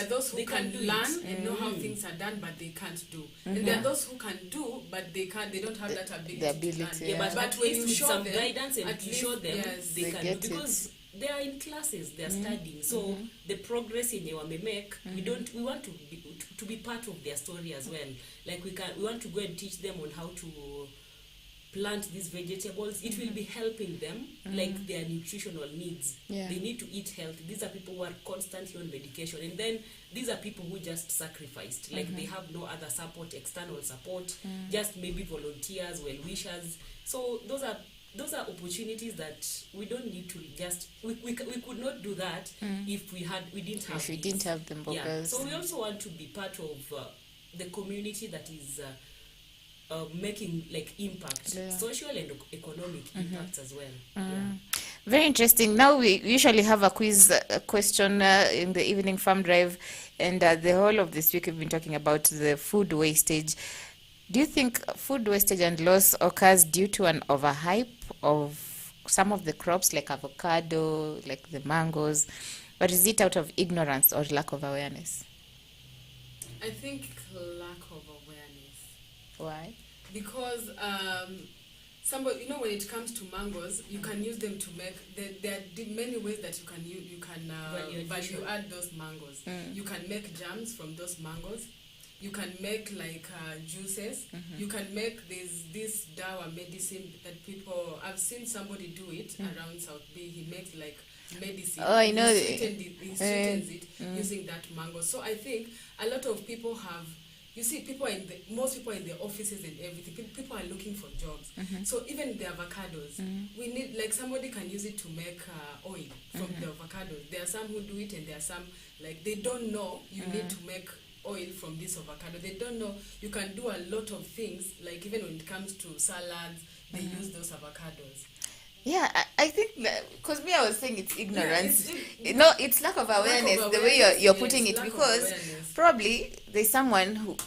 those who can learn and know how things are done, but they can't do. And there are those who can do, but they can't. They don't have that ability. The ability. But when you show some guidance and you show them, they can do. Because they are in classes, they are studying, so the progress in they make, we want to be part of their story as well. Like we want to go and teach them on how to plant these vegetables. It will be helping them, like their nutritional needs. They need to eat healthy. These are people who are constantly on medication, and then these are people who just sacrificed, like they have no other support, external support, just maybe volunteers, well-wishers. So those are opportunities that we don't need to just we could not do that if we didn't have them. Because so we also want to be part of the community that is making like impact, social and economic impacts as well. Very interesting. Now we usually have a quiz question in the evening farm drive, and the whole of this week we've been talking about the food wastage. Do you think food wastage and loss occurs due to an overhype of some of the crops like avocado, like the mangoes, or is it out of ignorance or lack of awareness? I think lack of awareness. Why? Because somebody, when it comes to mangoes, you can use them to make. There are many ways that you can value add those mangoes. You can make jams from those mangoes. You can make like juices. You can make this dawa medicine that people. I've seen somebody do it around South Bay. He makes like medicine. Oh, I know. He sweetens it using that mango. So I think a lot of people have. You see, most people in the offices and everything, people are looking for jobs. So even the avocados, we need, like, somebody can use it to make oil from the avocados. There are some who do it, and there are some, like, they don't know you need to make oil from this avocado. They don't know you can do a lot of things, like even when it comes to salads, they use those avocados. Yeah, I think because I was saying it's ignorance. It's lack of awareness. The way you're putting it, because probably there's someone who,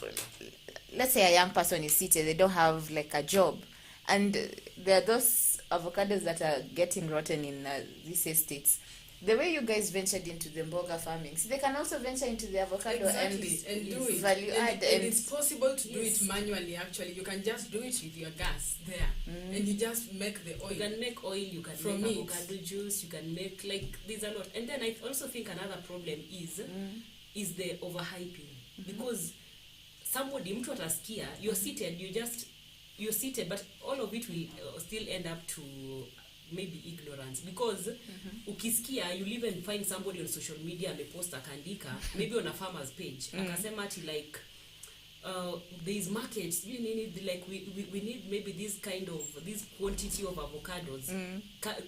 let's say a young person is seated, they don't have like a job, and there are those avocados that are getting rotten in these estates. The way you guys ventured into the mboga farming, so they can also venture into the avocado and do it. Value add. And it's possible to do it manually, actually. You can just do it with your gas there. And you just make the oil. You can make oil, you can make avocado juice, you can make, like, there's a lot. And then I also think another problem is the overhyping. Because somebody, mtu atasikia, you're seated, but all of it will still end up to maybe ignorance, because ukisikia, you'll even find somebody on social media amepost akandika, maybe on a farmer's page, akasema ati like these markets, we need maybe this quantity of avocados.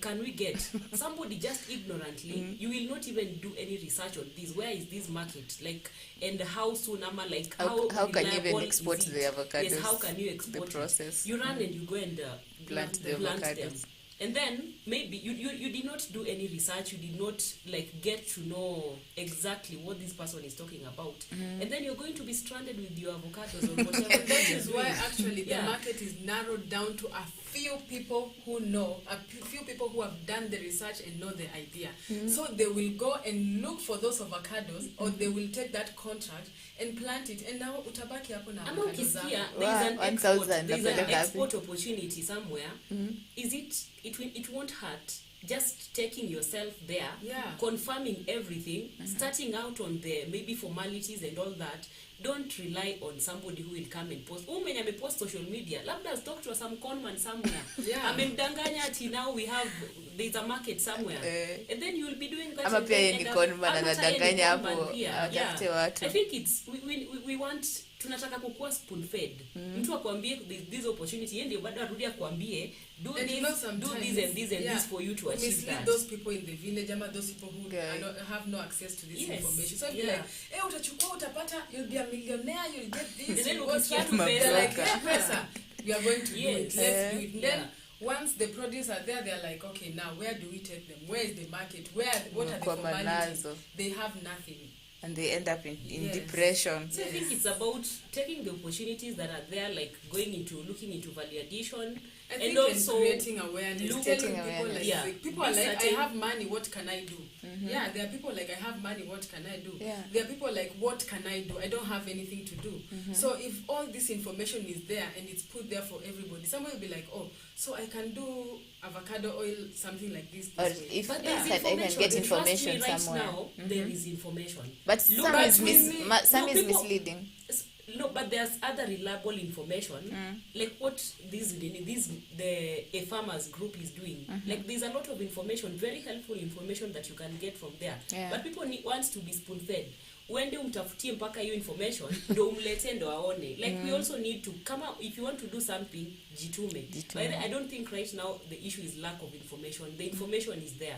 Can we get somebody just ignorantly? You will not even do any research on this. Where is this market, like, and how soon how can you even export the avocados? Yes, how can you export the process? You run and you go and plant the avocados. Them. And then maybe you did not do any research, you did not like get to know exactly what this person is talking about, and then you're going to be stranded with your avocados or whatever. And that is why actually the market is narrowed down to a few people who know, a few people who have done the research and know the idea. So they will go and look for those avocados, or they will take that contract and plant it, and now utabaki hapo na avocados. There's an export opportunity somewhere. It won't hurt just taking yourself there, confirming everything, starting out on the maybe formalities and all that. Don't rely on somebody who will come and post. Mwenye amepost social media, labda talk to some conman somewhere. Amemdanganya ati now there's a market somewhere. And then you will be doing that. Ama pia ni conman anadanganya hapo. I think we want, tunataka kukua spoon fed. Mtu akwambie this opportunity, yeye ndio bado arudi akwambie do this and this for you to achieve that. Those people in the village, ama those people who have no access to this information. So you're like, utachukua, utapata, you'll be a millionaire, you'll get this. And then you're like, pesa, you are going to do it. Let's do it. And then once the produce are there, they're like, okay, now where do we take them? Where is the market? What are the formalities? They have nothing. and they end up in Yes. depression. So I think it's about taking the opportunities that are there, like looking into value addition, I and think also creating awareness, looking- telling people awareness. like, Yeah. people are Be like, I certain- have money, what can I do? Yeah, there are people like, I have money, what can I do? Yeah. There are people like, what can I do? I don't have anything to do. So if all this information is there and it's put there for everybody, someone will be like, oh, so I can do avocado oil, something like this. Or way. if but you there's can even information. get Trust information me, right somewhere. now there is information. But Look some at is me. some No, is people- misleading. No, but there's other reliable information, like what the Afarmers group is doing. Like there's a lot of information, very helpful information that you can get from there. Yeah. But people want to be spoon fed. Uende umtafutie mpaka hiyo information ndo umlete ndo aone. Like we also need to come out, if you want to do something, jitume. But I don't think right now the issue is lack of information. The information is there.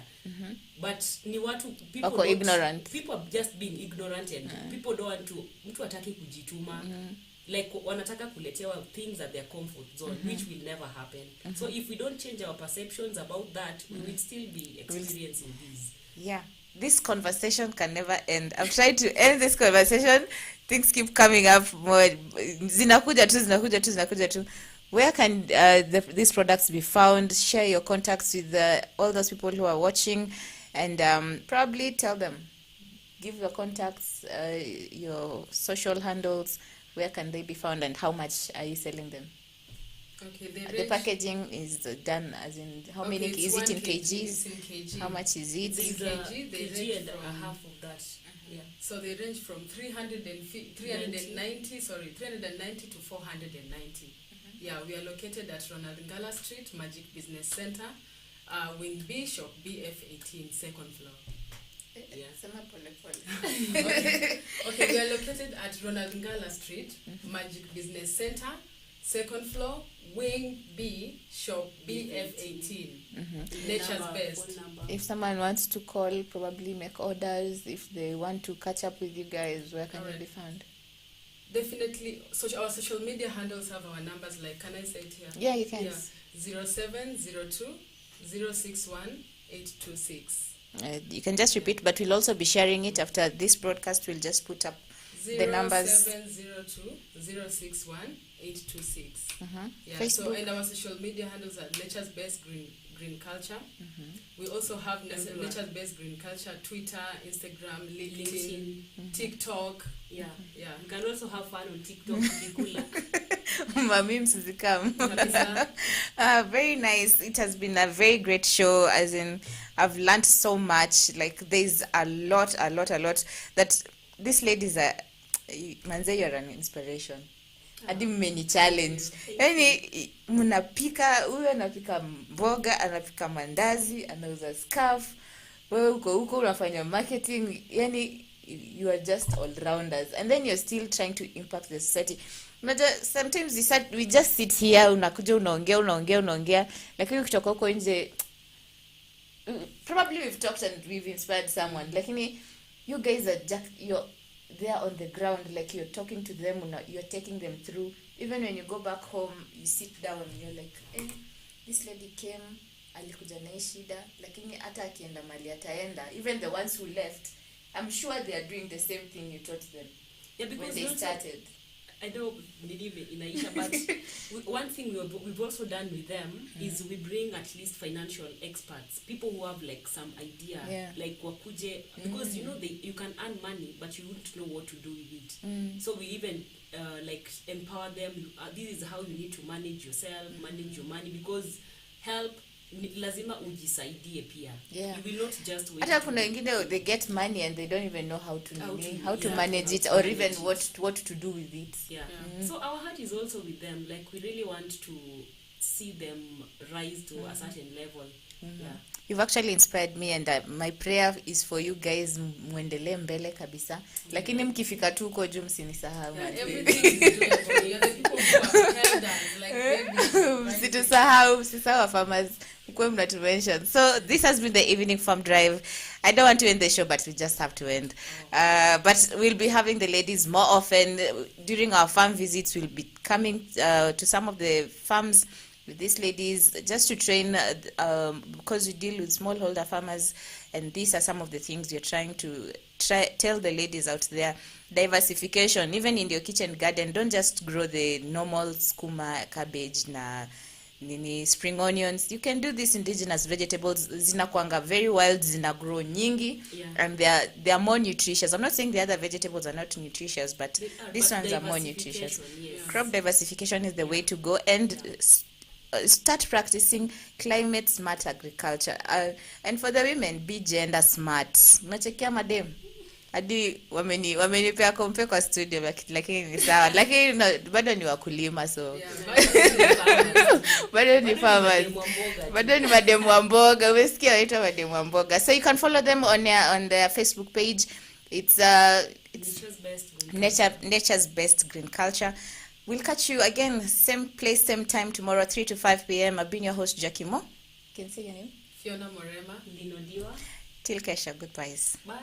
But ni watu people Wako don't- ignorant. people have just been ignorant and people don't want to, mtu hataki kujituma. Like wanataka kuletewa things at their comfort zone, which will never happen. So if we don't change our perceptions about that, we will still be experiencing these. Yeah, this conversation can never end. I'm trying to end this conversation. Things keep coming up more. Zinakuja tu. Where can these products be found? Share your contacts with all those people who are watching, and probably tell them. Give your contacts, your social handles. Where can they be found, and how much are you selling them? Okay, The packaging is done as in how many it's is it 1 in kg, kgs? it's in kg. How much is it? There's kg, they kg and range a from- half of that. Yeah. So they range from 390 to 490. Yeah, we are located at Ronald Ngala Street, Magic Business Center, Wing B, Shop BF18, second floor. Yeah. Okay, we are located at Ronald Ngala Street, Magic Business Center, second floor, Wing B, Shop BF18. Nature's Number, best. phone number. If someone wants to call, probably make orders. If they want to catch up with you guys, where can they Alright. be found? Definitely, our social media handles have our numbers, like, can I say it here? Yeah, you can. Yeah, 0702 061 826. You can just repeat, but we'll also be sharing it after this broadcast. We'll just put up the numbers. 0702 061 826. Yeah, so Facebook. and our social media handles are Nature's Best Green Culture. We also have Everywhere. Nature's Best Green Culture, Twitter, Instagram, LinkedIn, LinkedIn. TikTok. Yeah. Yeah. You can also have fun on TikTok. Nikula. Memes zikam. Kabisa. Very nice. It has been a very great show. As in, I've learned so much. Like, there's a lot that these ladies are. Manze, you're an inspiration. Hadi mmeni challenge. Yani mnapika, huyu anapika mboga, anapika mandazi, anauza scarf. Wewe huko unafanya marketing. Yani you are just all rounders, and then you're still trying to impact the society. Sometimes we just sit here, unakuja unaongea, lakini ukitoka huko nje, probably we've talked and we've inspired someone, lakini you guys are you're there on the ground, like you're talking to them, you're taking them through. Even when you go back home, you sit down, you're like, hey, this lady came, alikuja na hii shida, lakini hata akienda mali ataenda. Even the ones who left, I'm sure they are doing the same thing you taught them Yeah, when because they also- started. I know inaisha, but one thing we've also done with them is we bring at least financial experts, people who have like some idea, Yeah. like wakuje, because you know you can earn money, but you wouldn't know what to do with it. So we even like empower them. This is how you need to manage yourself, manage your money, because help lazima ujisaidie pia. Yeah. You will not just wait. Hata kuna wengine they get money and they don't even know how to yeah, manage it, how or to even manage what to do with it. Yeah. So our heart is also with them. Like we really want to see them rise to a certain level. Yeah. You've actually inspired me, and my prayer is for you guys, muendelee mbele kabisa, lakini mkifika tu huko juu msinisahau. Yeah, everything is doable. You're the people who have held us like babies. Msitusahau Afarmers, mkuwe mnatumention. So this has been the evening farm drive. I don't want to end the show, but we just have to end. But we'll be having the ladies more often. During our farm visits, we'll be coming to some of the farms with these ladies, just to train, because we deal with smallholder farmers, and these are some of the things you're trying to tell the ladies out there. Diversification, even in your kitchen garden, don't just grow the normal skuma, cabbage na nini spring onions. You can do these indigenous vegetables. Zinakuanga very wild, zina grow nyingi, and they are more nutritious. I'm not saying the other vegetables are not nutritious, but these ones are more nutritious. Yes. Crop diversification is the way to go, and start practicing climate smart agriculture. And for the women, be gender smart. Unachekia madem hadi wamenipea kompe kwa studio, lakini ni sawa, lakini bado ni wakulima, so bado ni farmers, bado ni mademu wa mboga. Umesikia waitwa mademu wa mboga. So you can follow them on their Facebook page. It's Nature's Best Green Culture. We'll catch you again, same place, same time tomorrow, 3 to 5 p.m. I've been your host, Jackie Mo. Can say your name? Fiona Morema. Ndino Diwa. Till Kesha, goodbyes. Bye.